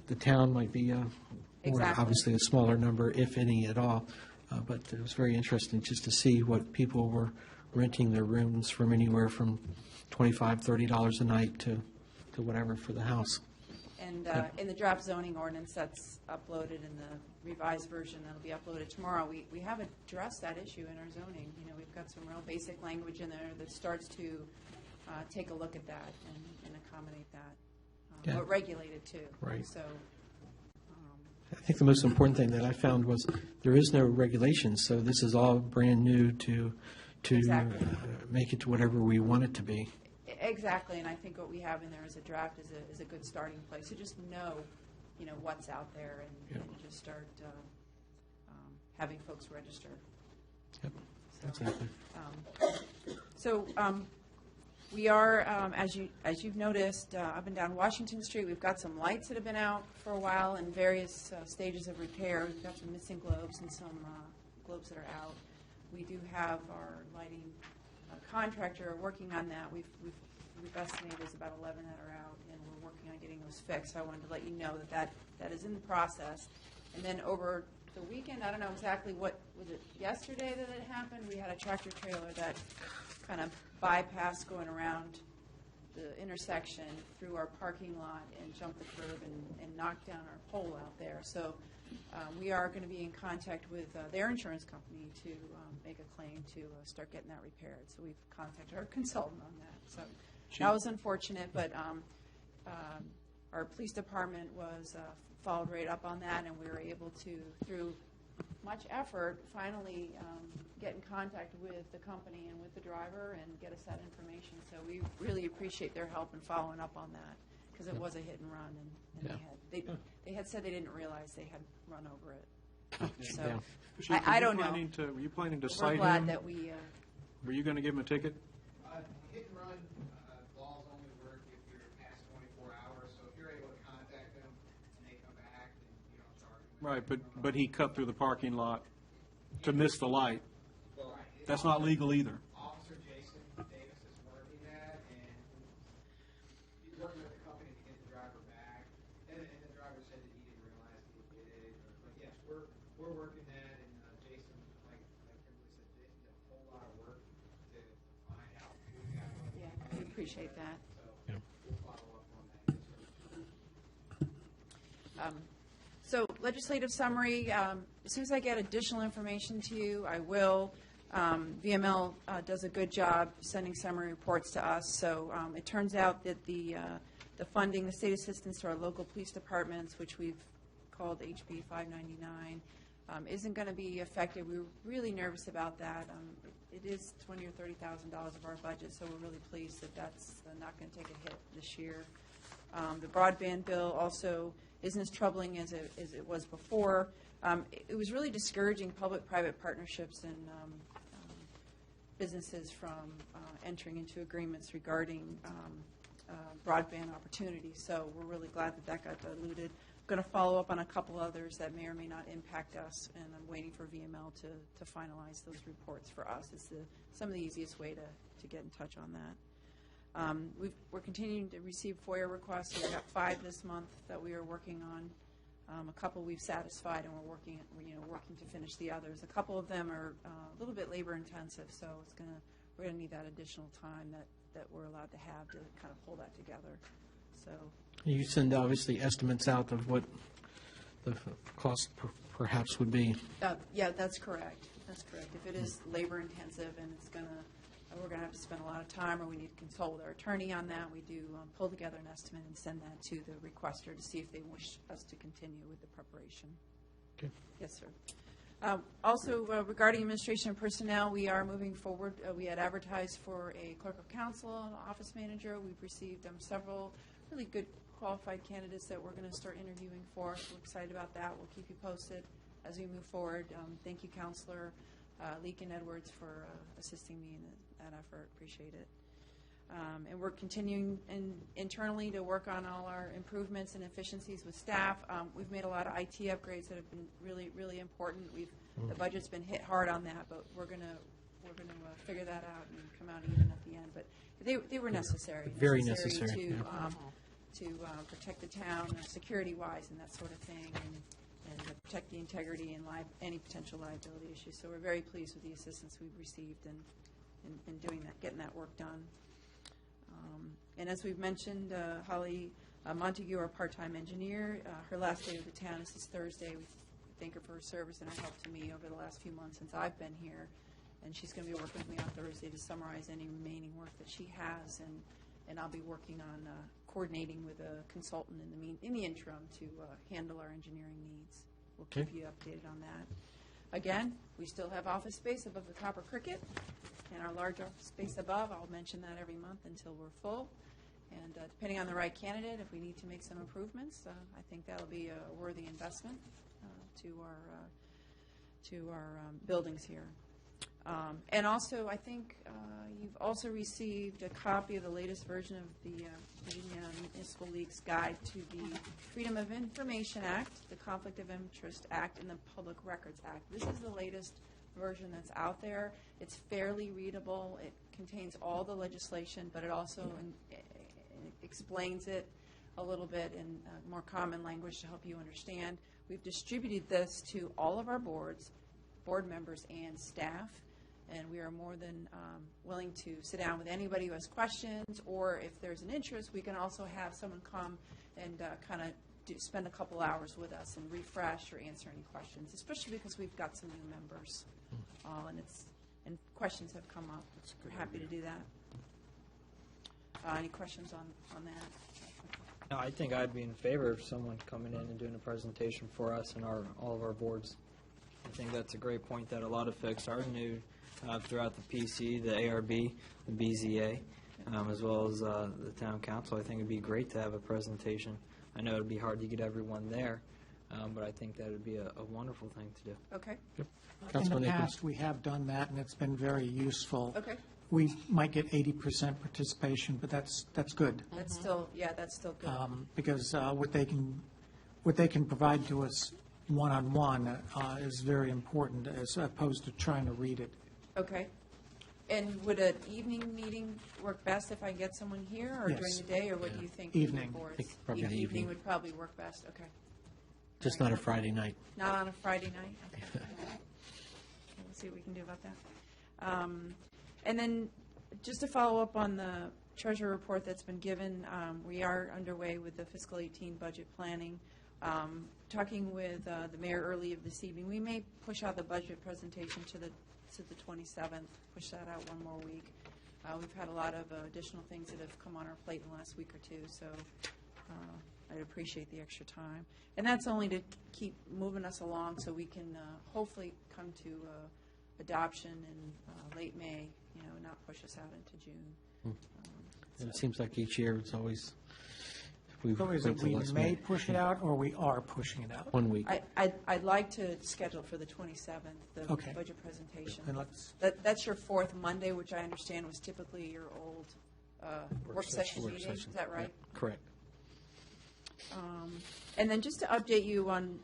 the town might be Exactly. obviously a smaller number, if any at all. But it was very interesting just to see what people were renting their rooms from, anywhere from $25, $30 a night to whatever for the house. And in the draft zoning ordinance that's uploaded in the revised version that'll be uploaded tomorrow, we have addressed that issue in our zoning. We've got some real basic language in there that starts to take a look at that and accommodate that, but regulate it too. Right. So. I think the most important thing that I found was there is no regulation, so this is all brand new to Exactly. Make it to whatever we want it to be. Exactly, and I think what we have in there as a draft is a good starting place. So just know, what's out there and just start having folks register. Yep. We are, as you've noticed, up and down Washington Street, we've got some lights that have been out for a while in various stages of repair. We've got some missing globes and some globes that are out. We do have our lighting contractor working on that. We've estimated there's about 11 that are out, and we're working on getting those fixed. So I wanted to let you know that is in the process. And then over the weekend, I don't know exactly what, was it yesterday that it happened? We had a tractor trailer that kind of bypassed going around the intersection through our parking lot and jumped the curb and knocked down our pole out there. So we are going to be in contact with their insurance company to make a claim to start getting that repaired. So we've contacted our consultant on that. So that was unfortunate, but our police department was followed right up on that, and we were able to, through much effort, finally get in contact with the company and with the driver and get us that information. So we really appreciate their help in following up on that, because it was a hit and run, and they had said they didn't realize they had run over it. So I don't know. Were you planning to We're cite glad him? that we. Were you going to give him a ticket? Hit and run laws only work if you're past 24 hours. So if you're able to contact them and they come back, then you don't charge them. Right, but he cut through the parking lot to miss the light. That's not legal either. Officer Jason Davis is working that, and he's working with the company to get the driver back. And the driver said that he didn't realize he did it. But yes, we're working that, and Jason, like Kimberly said, Jason did a whole lot of work to find out who got what. Yeah, we appreciate that. So we'll follow up on that. So legislative summary, as soon as I get additional information to you, I will. VML does a good job sending summary reports to us. So it turns out that the funding, the state assistance to our local police departments, which we've called HB 599, isn't going to be effective. We were really nervous about that. It is $20,000 or $30,000 of our budget, so we're really pleased that that's not going to take a hit this year. The broadband bill also isn't as troubling as it was before. It was really discouraging public-private partnerships and businesses from entering into agreements regarding broadband opportunities. So we're really glad that got diluted. I'm going to follow up on a couple others that may or may not impact us, and I'm waiting for VML to finalize those reports for us. It's some of the easiest way to get in touch on that. We're continuing to receive FOIA requests. We've got 5 this month that we are working on. A couple we've satisfied, and we're working to finish the others. A couple of them are a little bit labor intensive, so we're going to need that additional time that we're allowed to have to kind of pull that together. So You send obviously estimates out of what the cost perhaps would be. yeah, that's correct. That's correct. If it is labor intensive and we're going to have to spend a lot of time, or we need to consult with our attorney on that, we do pull together an estimate and send that to the requester to see if they wish us to continue with the preparation. Okay. Yes, sir. Also, regarding administration and personnel, we are moving forward. We had advertised for a clerk of council and office manager. We've received several really good qualified candidates that we're going to start interviewing for. So we're excited about that. We'll keep you posted as we move forward. Thank you, Counselor Leakin Edwards, for assisting me in that effort. Appreciate it. And we're continuing internally to work on all our improvements and efficiencies with staff. We've made a lot of IT upgrades that have been really, really important. The budget's been hit hard on that, but we're going to figure that out and come out even at the end. But they were necessary. Very necessary. To protect the town security-wise and that sort of thing, and to protect the integrity and any potential liability issues. So we're very pleased with the assistance we've received in doing that, getting that work done. And as we've mentioned, Holly Montague, our part-time engineer, her last day with the town is this Thursday. We thank her for her service and her help to me over the last few months since I've been here. And she's going to be working with me on Thursday to summarize any remaining work that she has. And I'll be working on coordinating with a consultant in the interim to handle our engineering needs. We'll keep you updated on that. Again, we still have office space above the Copper Cricket and our large office space above. I'll mention that every month until we're full. And depending on the right candidate, if we need to make some improvements, I think that'll be a worthy investment to our buildings here. And also, I think you've also received a copy of the latest version of the Virginia Municipal League's Guide to the Freedom of Information Act, the Conflict of Interest Act, and the Public Records Act. This is the latest version that's out there. It's fairly readable. It contains all the legislation, but it also explains it a little bit in more common language to help you understand. We've distributed this to all of our boards, board members, and staff. And we are more than willing to sit down with anybody who has questions, or if there's an interest, we can also have someone come and kind of spend a couple hours with us and refresh or answer any questions, especially because we've got some new members, and questions have come up. We're happy to do that. Any questions on that? No, I think I'd be in favor of someone coming in and doing a presentation for us and all of our boards. I think that's a great point that a lot of folks are new throughout the PC, the ARB, the BZA, as well as the town council. I think it'd be great to have a presentation. I know it'd be hard to get everyone there, but I think that would be a wonderful thing to do. Okay. In the past, we have done that, and it's been very useful. Okay. We might get 80% participation, but that's good. That's still, that's still good. Because what they can provide to us one-on-one is very important, as opposed to trying to read it. Okay. And would an evening meeting work best if I get someone here, or during the day, or what do you think? Evening. Boards? I think probably the evening. Would probably work best, okay. Just not a Friday night. Not on a Friday night? Okay. We'll see what we can do about that. And then, just to follow up on the treasurer report that's been given, we are underway with the fiscal 18 budget planning. Talking with the mayor early of this evening, we may push out the budget presentation to the 27th, push that out one more week. We've had a lot of additional things that have come on our plate in the last week or two, so I'd appreciate the extra time. And that's only to keep moving us along so we can hopefully come to adoption in late May, and not push us out into June. And it seems like each year it's always, So is it we may push it out, or we are pushing it out? 1 week. I'd like to schedule for the 27th, the Okay. budget presentation. Then let's- That's your fourth Monday, which I understand was typically your old work session meeting. Is that right? Correct. And then just to update you on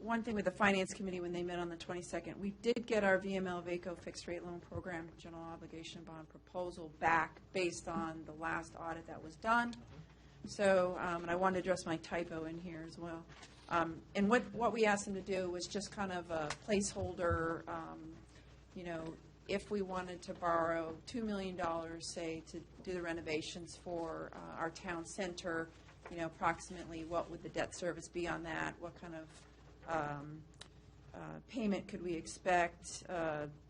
one thing with the Finance Committee when they met on the 22nd, we did get our VML VACO fixed rate loan program general obligation bond proposal back based on the last audit that was done. So, and I wanted to address my typo in here as well. And what we asked them to do was just kind of a placeholder, if we wanted to borrow $2 million, say, to do the renovations for our town center, approximately what would the debt service be on that? What kind of payment could we expect?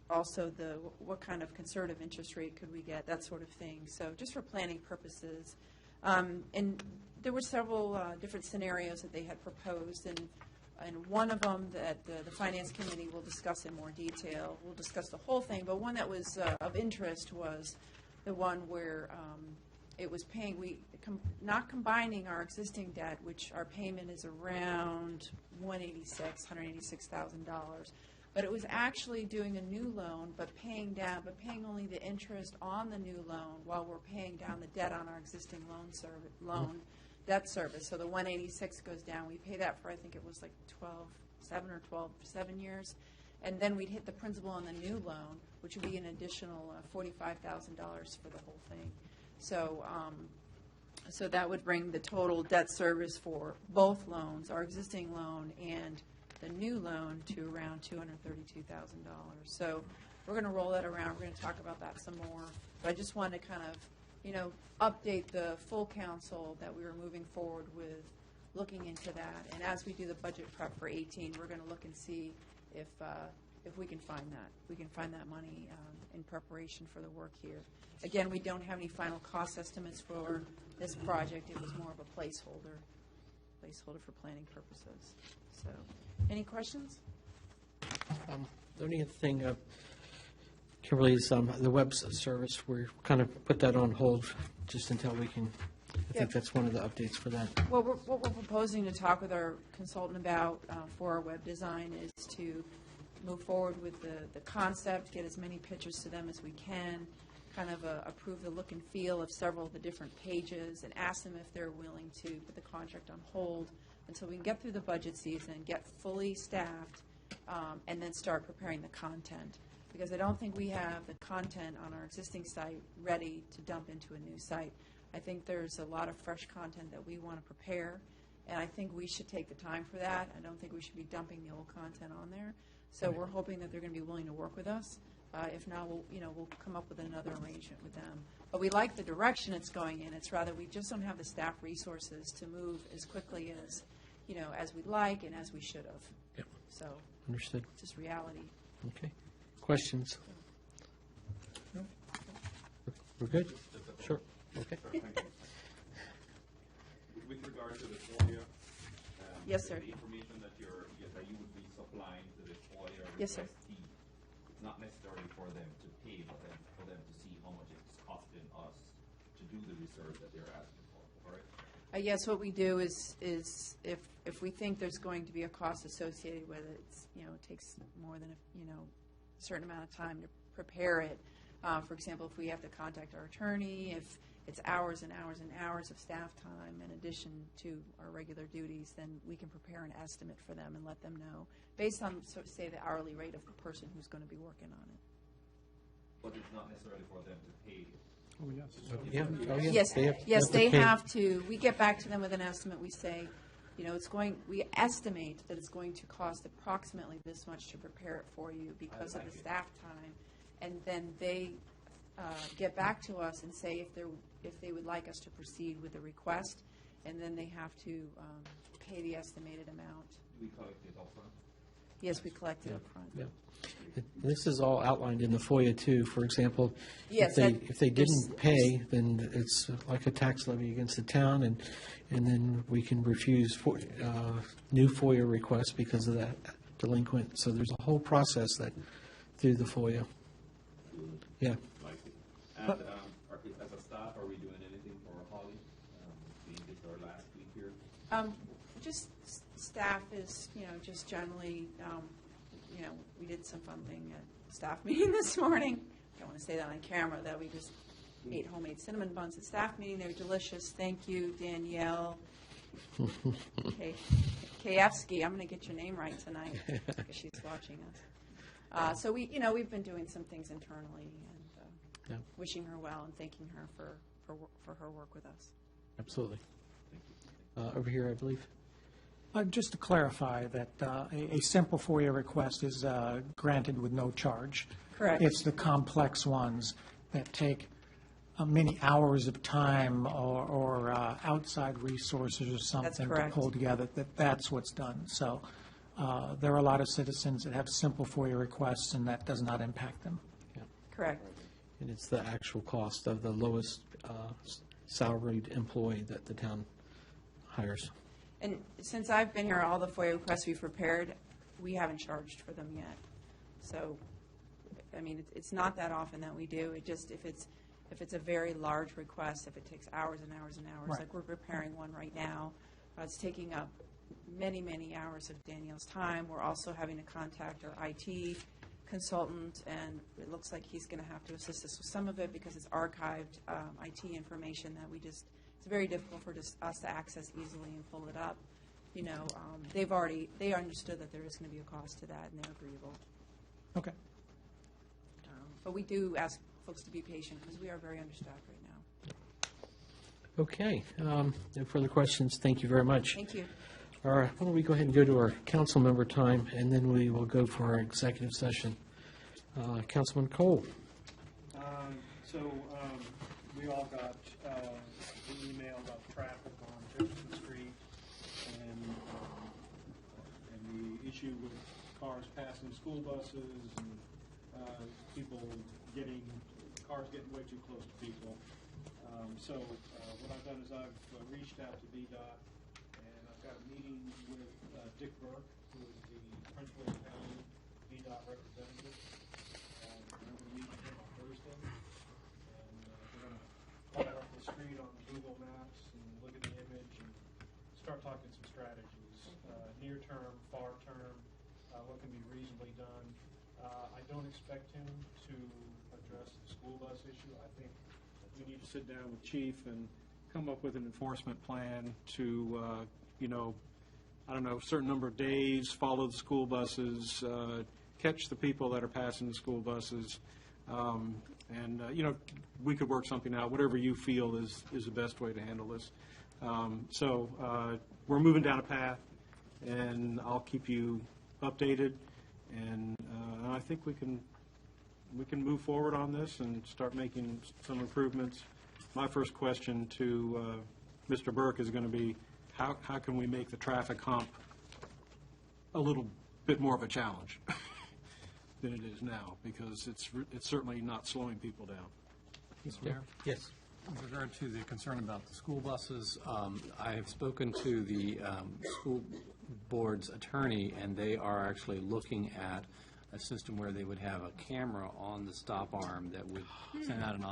Also, what kind of conservative interest rate could we get? That sort of thing. So just for planning purposes. And there were several different scenarios that they had proposed, and one of them that the Finance Committee will discuss in more detail. We'll discuss the whole thing, but one that was of interest was the one where it was paying, not combining our existing debt, which our payment is around $186,000, but it was actually doing a new loan, but paying only the interest on the new loan while we're paying down the debt on our existing debt service. So the 186 goes down. We pay that for, I think it was like 7 years. And then we'd hit the principal on the new loan, which would be an additional $45,000 for the whole thing. So, so that would bring the total debt service for both loans, our existing loan and the new loan, to around $232,000. So we're going to roll that around. We're going to talk about that some more. But I just wanted to kind of, update the full council that we were moving forward with looking into that. And as we do the budget prep for 18, we're going to look and see if we can find that. We can find that money in preparation for the work here. Again, we don't have any final cost estimates for this project. It was more of a placeholder for planning purposes. So, any questions? The only thing, Kimberly, is the web service. We're kind of put that on hold just until we can, I think that's one of the updates for that. Well, what we're proposing to talk with our consultant about for our web design is to move forward with the concept, get as many pictures to them as we can, kind of approve the look and feel of several of the different pages, and ask them if they're willing to put the contract on hold until we can get through the budget season, get fully staffed, and then start preparing the content. Because I don't think we have the content on our existing site ready to dump into a new site. I think there's a lot of fresh content that we want to prepare, and I think we should take the time for that. I don't think we should be dumping the old content on there. So we're hoping that they're going to be willing to work with us. If not, we'll come up with another arrangement with them. But we like the direction it's going in. It's rather we just don't have the staff resources to move as quickly as, as we'd like and as we should have. Yep. So Understood. just reality. Okay. Questions? No? We're good? Sure. Okay. With regard to the FOIA, Yes, sir. The information that you would be supplying to the FOIA Yes, sir. requestee, it's not necessarily for them to pay, but then for them to see how much it's costing us to do the research that they're asking for, correct? Yes, what we do is if we think there's going to be a cost associated with it, it takes more than a certain amount of time to prepare it. For example, if we have to contact our attorney, if it's hours and hours and hours of staff time in addition to our regular duties, then we can prepare an estimate for them and let them know based on, say, the hourly rate of the person who's going to be working on it. But it's not necessarily for them to pay. Oh, yes. Yeah. Oh, yeah. Yes, they pay. have to. We get back to them with an estimate. We say, we estimate that it's going to cost approximately this much to prepare it for you because of the staff time, and then they get back to us and say if they would like us to proceed with the request, and then they have to pay the estimated amount. Do we collect it upfront? Yes, we collect it up front. Yeah. This is all outlined in the FOIA too. For example, Yes, if they didn't pay, then it's like a tax levy against the town, and then we can refuse new FOIA requests because of that delinquent. So there's a whole process that through the FOIA. Yeah. And as a staff, are we doing anything for Holly? Being this our last week here. Just staff is, just generally, we did some fun thing at staff meeting this morning. I don't want to say that on camera, that we just ate homemade cinnamon buns at staff meeting. They're delicious. Thank you, Danielle. Kayevsky. I'm going to get your name right tonight because she's watching us. So we've been doing some things internally and wishing her well and thanking her for her work with us. Absolutely. Over here, I believe. Just to clarify that a simple FOIA request is granted with no charge. Correct. It's the complex ones that take many hours of time or outside resources or something to correct. pull together, that's what's done. So there are a lot of citizens that have simple FOIA requests, and that does not impact them. Yeah. Correct. And it's the actual cost of the lowest salaried employee that the town hires. And since I've been here, all the FOIA requests we've prepared, we haven't charged for them yet. So, I mean, it's not that often that we do. It just, if it's a very large request, if it takes hours and hours and hours, Right. like we're preparing one right now, it's taking up many, many hours of Danielle's time. We're also having to contact our IT consultant, and it looks like he's going to have to assist us with some of it because it's archived IT information that it's very difficult for us to access easily and pull it up. They understood that there is going to be a cost to that, and they're agreeable. Okay. But we do ask folks to be patient because we are very understaffed right now. Okay. No further questions. Thank you very much. Thank you. All right. Why don't we go ahead and go to our council member time, and then we will go for our executive session. Councilman Cole. We all got the email about traffic on Jefferson Street and the issue with cars passing school buses and cars getting way too close to people. What I've done is I've reached out to VDOT, and I've got a meeting with Dick Burke, who is the Prince William County VDOT representative. We're going to meet with him on Thursday, and we're going to fly up the street on Google Maps and look at the image and start talking some strategies, near term, far term, what can be reasonably done. I don't expect him to address the school bus issue. I think we need to sit down with Chief and come up with an enforcement plan to, I don't know, a certain number of days, follow the school buses, catch the people that are passing the school buses. We could work something out, whatever you feel is the best way to handle this. We're moving down a path, and I'll keep you updated, and I think we can move forward on this and start making some improvements. My first question to Mr. Burke is going to be, how can we make the traffic hump a little bit more of a challenge than it is now, because it's certainly not slowing people down. Mr. Mayor? Yes. With regard to the concern about the school buses, I have spoken to the school board's attorney, and they are actually looking at a system where they would have a camera on the stop arm that would send out an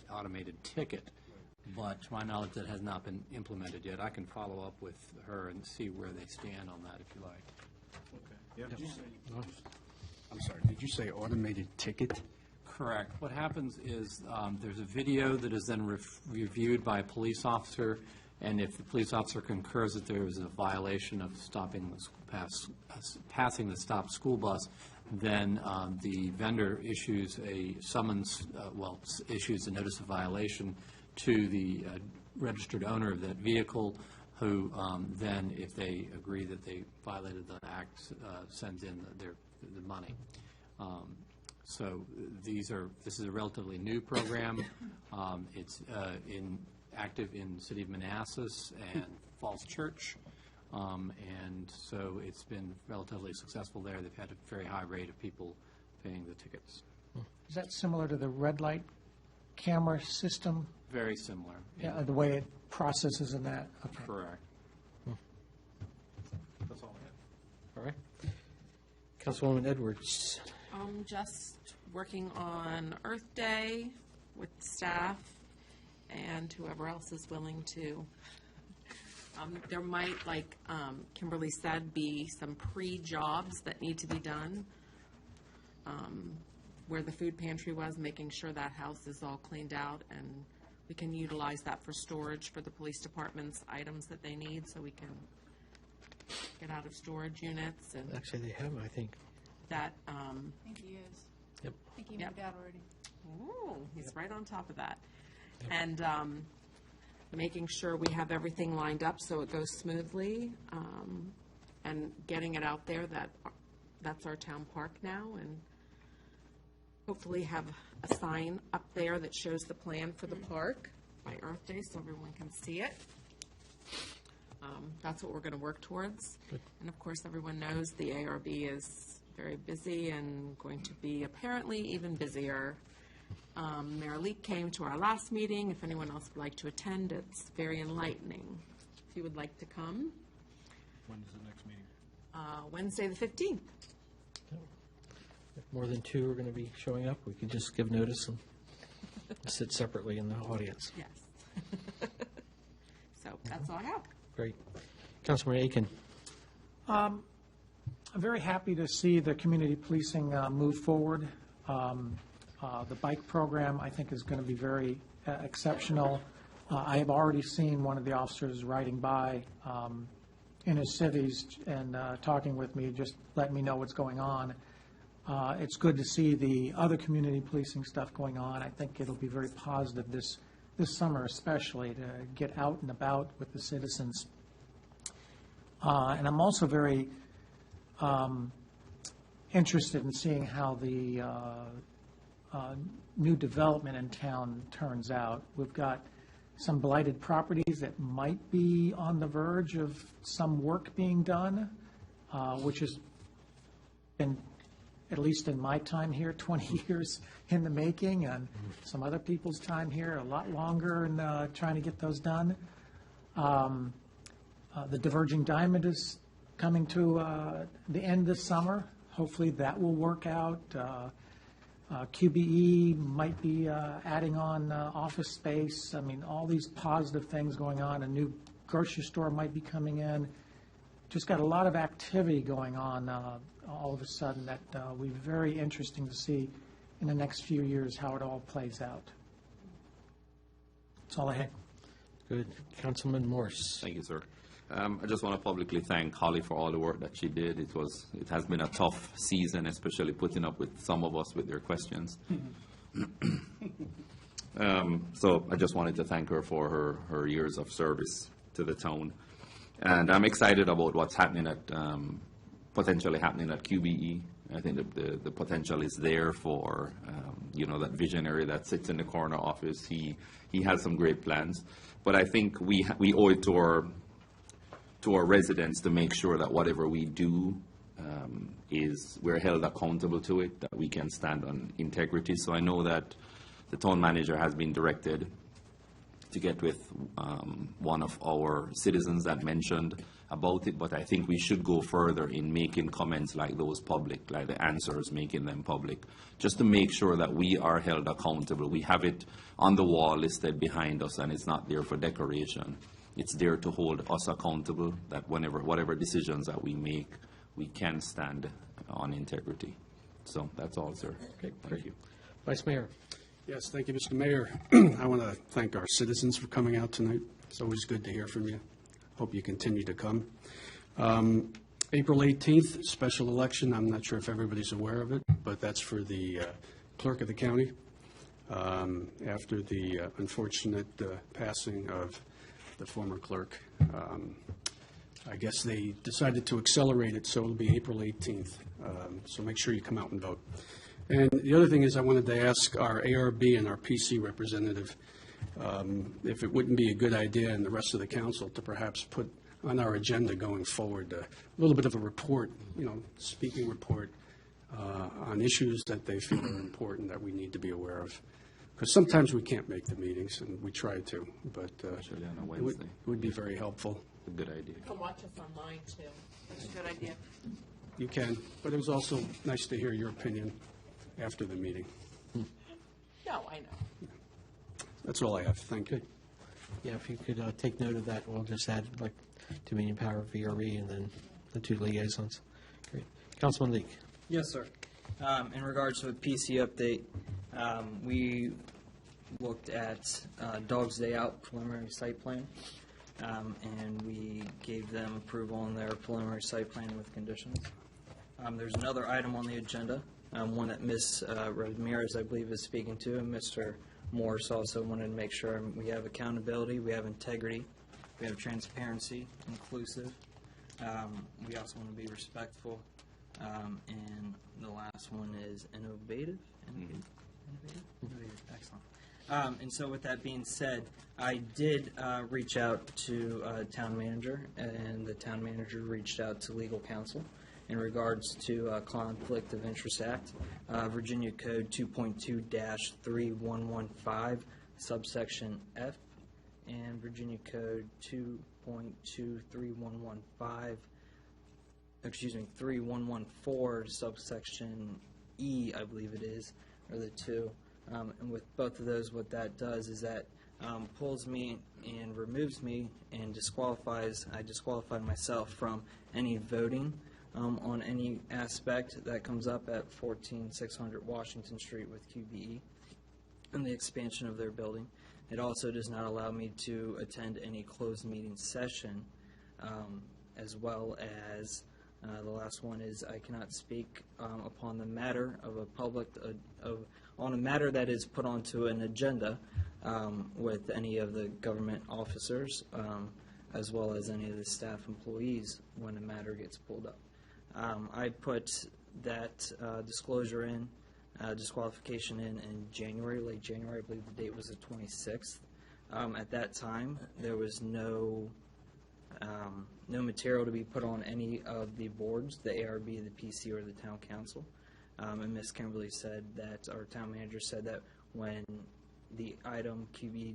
automated ticket. But to my knowledge, that has not been implemented yet. I can follow up with her and see where they stand on that, if you like. Okay. I'm sorry, did you say automated ticket? Correct. What happens is there's a video that is then reviewed by a police officer, and if the police officer concurs that there is a violation of passing the stopped school bus, then the vendor issues a summons, issues a notice of violation to the registered owner of that vehicle, who then, if they agree that they violated the act, sends in the money. This is a relatively new program. It's active in the city of Manassas and Falls Church, and so it's been relatively successful there. They've had a very high rate of people paying the tickets. Is that similar to the red light camera system? Very similar. Yeah, the way it processes in that? Okay. Correct. That's all I have. All right. Councilwoman Edwards. Just working on Earth Day with staff and whoever else is willing to. There might, like Kimberly said, be some pre-jobs that need to be done. Where the food pantry was, making sure that house is all cleaned out, and we can utilize that for storage for the police department's items that they need, so we can get out of storage units. And Actually, they have, I think. that, I think he is. Yep. I think he moved out already. ooh, he's right on top of that. And making sure we have everything lined up so it goes smoothly, and getting it out there that that's our town park now, and hopefully have a sign up there that shows the plan for the park by Earth Day so everyone can see it. That's what we're going to work towards. And of course, everyone knows the ARB is very busy and going to be apparently even busier. Mayor Leak came to our last meeting. If anyone else would like to attend, it's very enlightening. If you would like to come. When is the next meeting? Wednesday the 15th. If more than two are going to be showing up, we can just give notice and sit separately in the audience. Yes. So that's all I have. Great. Councilman Aiken. I'm very happy to see the community policing move forward. The bike program, I think, is going to be very exceptional. I have already seen one of the officers riding by in his cities and talking with me, just letting me know what's going on. It's good to see the other community policing stuff going on. I think it'll be very positive this summer, especially, to get out and about with the citizens. And I'm also very interested in seeing how the new development in town turns out. We've got some blighted properties that might be on the verge of some work being done, which has been, at least in my time here, 20 years in the making, and some other people's time here, a lot longer in trying to get those done. The Diverging Diamond is coming to the end this summer. Hopefully that will work out. QBE might be adding on office space. I mean, all these positive things going on. A new grocery store might be coming in. just got a lot of activity going on all of a sudden that will be very interesting to see in the next few years how it all plays out. That's all I had. Good. Councilman Morse. Thank you, sir. I just want to publicly thank Holly for all the work that she did. It has been a tough season, especially putting up with some of us with their questions. So I just wanted to thank her for her years of service to the town. And I'm excited about what's happening potentially happening at QBE. I think the potential is there for, that visionary that sits in the corner office. He has some great plans. But I think we owe it to our residents to make sure that whatever we do we're held accountable to it, that we can stand on integrity. So I know that the town manager has been directed to get with one of our citizens that mentioned about it, but I think we should go further in making comments like those public, like the answers, making them public, just to make sure that we are held accountable. We have it on the wall listed behind us, and it's not there for decoration. It's there to hold us accountable, that whatever decisions that we make, we can stand on integrity. So that's all, sir. Okay, Thank great. you. Vice Mayor. Yes, thank you, Mr. Mayor. I want to thank our citizens for coming out tonight. It's always good to hear from you. Hope you continue to come. April 18th, special election. I'm not sure if everybody's aware of it, but that's for the clerk of the county. After the unfortunate passing of the former clerk, I guess they decided to accelerate it, so it'll be April 18th. So make sure you come out and vote. And the other thing is I wanted to ask our ARB and our PC representative if it wouldn't be a good idea and the rest of the council to perhaps put on our agenda going forward a little bit of a report, speaking report on issues that they feel are important that we need to be aware of. Because sometimes we can't make the meetings, and we try to, but Especially on a it Wednesday. would be very helpful. A good idea. You can watch us online, too. That's a good idea. You can, but it was also nice to hear your opinion after the meeting. No, I know. That's all I have. Thank you. Yeah, if you could take note of that, we'll just add Dominion Power, VRE, and then the two liaisons. Great. Councilman Leake. Yes, sir. In regards to a PC update, we looked at Dog's Day Out preliminary site plan, and we gave them approval on their preliminary site plan with conditions. There's another item on the agenda, one that Ms. Ramirez, I believe, is speaking to, and Mr. Morse also wanted to make sure we have accountability, we have integrity, we have transparency, inclusive. We also want to be respectful, and the last one is innovative. Innovative. Excellent. And so with that being said, I did reach out to town manager, and the town manager reached out to legal counsel in regards to Conflict of Interest Act, Virginia Code 2.2-3115, subsection F, and Virginia Code 3114, subsection E, I believe it is, or the two. And with both of those, what that does is that pulls me and removes me and I disqualify myself from any voting on any aspect that comes up at 14600 Washington Street with QBE and the expansion of their building. It also does not allow me to attend any closed meeting session, as well as the last one is I cannot speak upon the matter of on a matter that is put onto an agenda with any of the government officers, as well as any of the staff employees when a matter gets pulled up. I put that disclosure in, disqualification in January, late January. I believe the date was the 26th. At that time, there was no material to be put on any of the boards, the ARB, the PC, or the town council. And Ms. Kimberly said that, our town manager said that when the item QB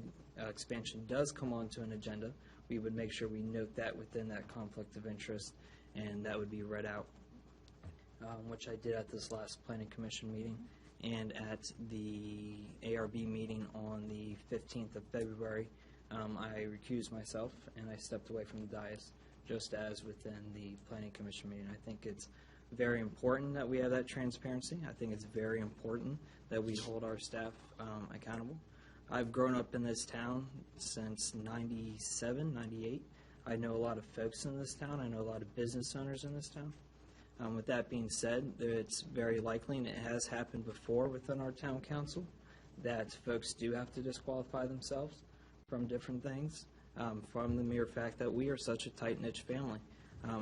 expansion does come onto an agenda, we would make sure we note that within that conflict of interest, and that would be read out, which I did at this last Planning Commission meeting and at the ARB meeting on the 15th of February. I recused myself and I stepped away from the dais just as within the Planning Commission meeting. I think it's very important that we have that transparency. I think it's very important that we hold our staff accountable. I've grown up in this town since 97, 98. I know a lot of folks in this town. I know a lot of business owners in this town. With that being said, it's very likely, and it has happened before within our town council, that folks do have to disqualify themselves from different things, from the mere fact that we are such a tight-knit family.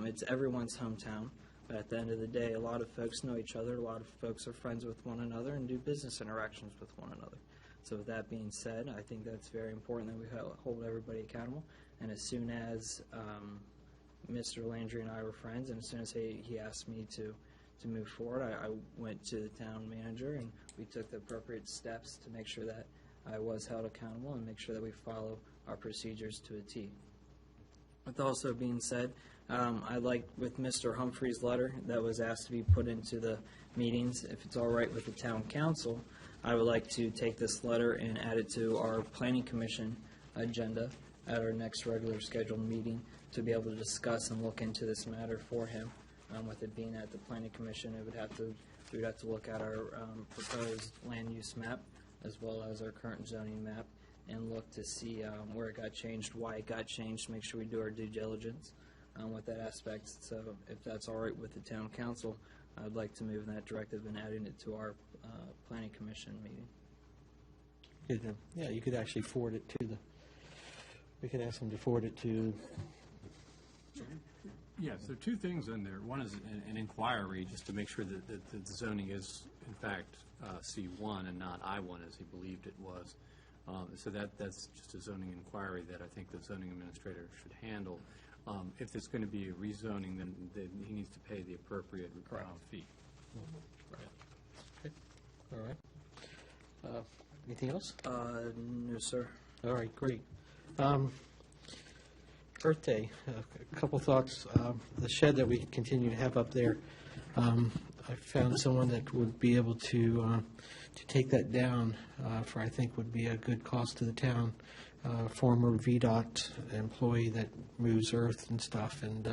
It's everyone's hometown, but at the end of the day, a lot of folks know each other, a lot of folks are friends with one another and do business interactions with one another. So with that being said, I think that's very important that we hold everybody accountable, and as soon as Mr. Landry and I were friends, and as soon as he asked me to move forward, I went to the town manager, and we took the appropriate steps to make sure that I was held accountable and make sure that we follow our procedures to a T. With also being said, I like with Mr. Humphrey's letter that was asked to be put into the meetings, if it's all right with the town council, I would like to take this letter and add it to our Planning Commission agenda at our next regular scheduled meeting to be able to discuss and look into this matter for him. With it being at the Planning Commission, we would have to look at our proposed land use map as well as our current zoning map and look to see where it got changed, why it got changed, make sure we do our due diligence with that aspect. So if that's all right with the town council, I'd like to move in that directive and adding it to our Planning Commission meeting. Good. Yeah, you could actually forward it to we could ask them to forward it to. Yes, there are two things in there. One is an inquiry, just to make sure that the zoning is, in fact, C1 and not I1 as he believed it was. So that's just a zoning inquiry that I think the zoning administrator should handle. If there's going to be a rezoning, then he needs to pay the appropriate fee. Right. Okay. All right. Anything else? No, sir. All right, great. Earth Day, a couple thoughts. The shed that we continue to have up there, I found someone that would be able to take that down for, I think, would be a good cost to the town. Former VDOT employee that moves earth and stuff and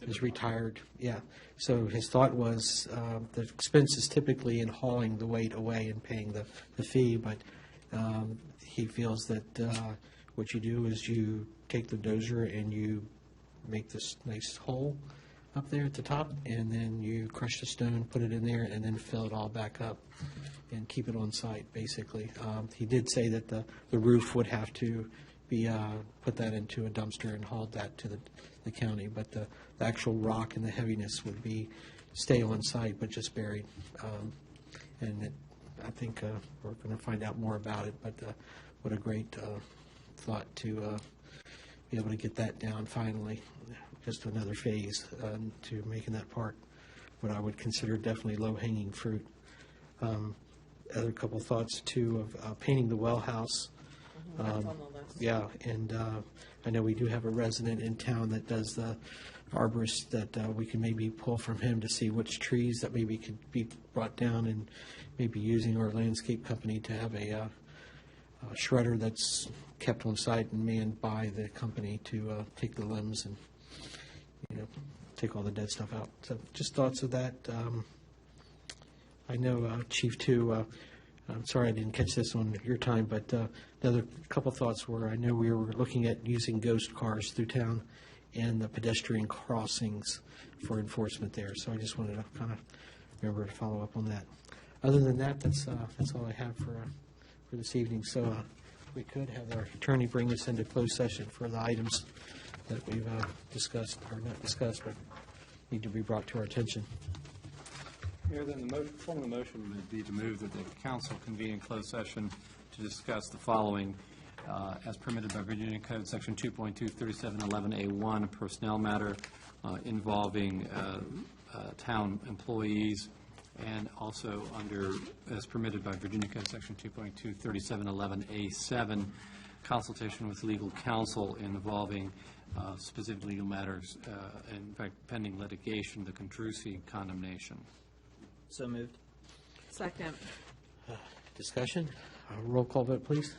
is retired. Yeah. So his thought was the expense is typically in hauling the weight away and paying the fee, but he feels that what you do is you take the dozer and you make this nice hole up there at the top, and then you crush the stone, put it in there, and then fill it all back up and keep it on site, basically. He did say that the roof would have to be put that into a dumpster and hauled that to the county, but the actual rock and the heaviness would stay on site, but just buried. I think we're going to find out more about it, but what a great thought to be able to get that down finally. Just another phase to making that park what I would consider definitely low-hanging fruit. Other couple thoughts, too, of painting the well house. That's on the list. Yeah, and I know we do have a resident in town that does the arborist that we can maybe pull from him to see which trees that maybe could be brought down, and maybe using our landscape company to have a shredder that's kept on site and manned by the company to take the limbs and take all the dead stuff out. So just thoughts of that. I know, Chief, too, I'm sorry I didn't catch this on your time, but the other couple thoughts were, I know we were looking at using ghost cars through town and the pedestrian crossings for enforcement there. So I just wanted to kind of remember to follow up on that. Other than that, that's all I have for this evening. So we could have our attorney bring us into closed session for the items that we've discussed, or not discussed, but need to be brought to our attention. Mayor, then the form of the motion would be to move that the council convene in closed session to discuss the following, as permitted by Virginia Code Section 2.23711A1, a personnel matter involving town employees, and also as permitted by Virginia Code Section 2.23711A7, consultation with legal counsel involving specific legal matters, in fact, pending litigation, the Contrusi condemnation. So moved. Second. Discussion? Roll call vote, please.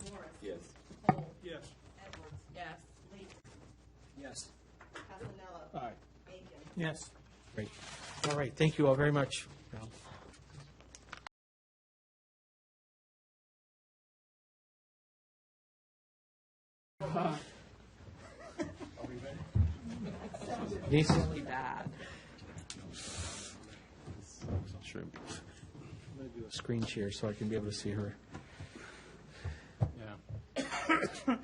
Morris. Yes. Cole. Yes. Edwards. Yes. Lee. Yes. Casanello. Aye. Bacon. Yes. Great. All right, thank you all very much. Denise? Bad. Sure. I'm going to do a screen share so I can be able to see her. Yeah.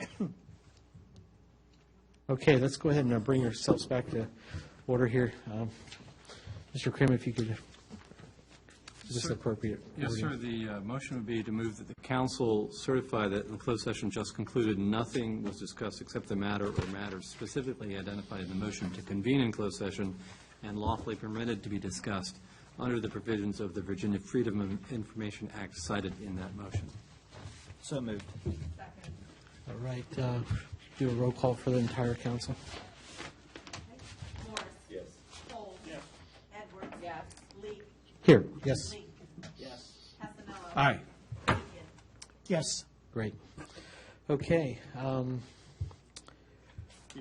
Okay, let's go ahead and bring ourselves back to order here. Mr. Krim, if you could, is this Sir. appropriate? Yes, sir. The motion would be to move that the council certify that in the closed session just concluded, nothing was discussed except the matter or matters specifically identified in the motion to convene in closed session and lawfully permitted to be discussed under the provisions of the Virginia Freedom of Information Act cited in that motion. So moved. All right, do a roll call for the entire council. Morris. Yes. Cole. Yes. Edwards. Yes. Lee. Here, yes. Lee. Yes. Casanello. Aye. Bacon. Yes. Great. Okay, You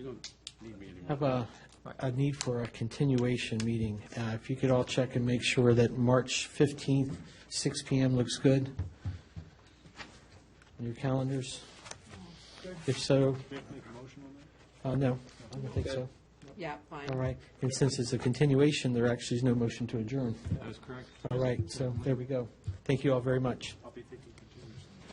don't need me anymore. have a need for a continuation meeting. If you could all check and make sure that March 15th, 6 PM looks good on your calendars. If so, Do you have to make a motion on that? no, I don't think so. Yeah, fine. All right, and since it's a continuation, there actually is no motion to adjourn. That is correct. All right, so there we go. Thank you all very much.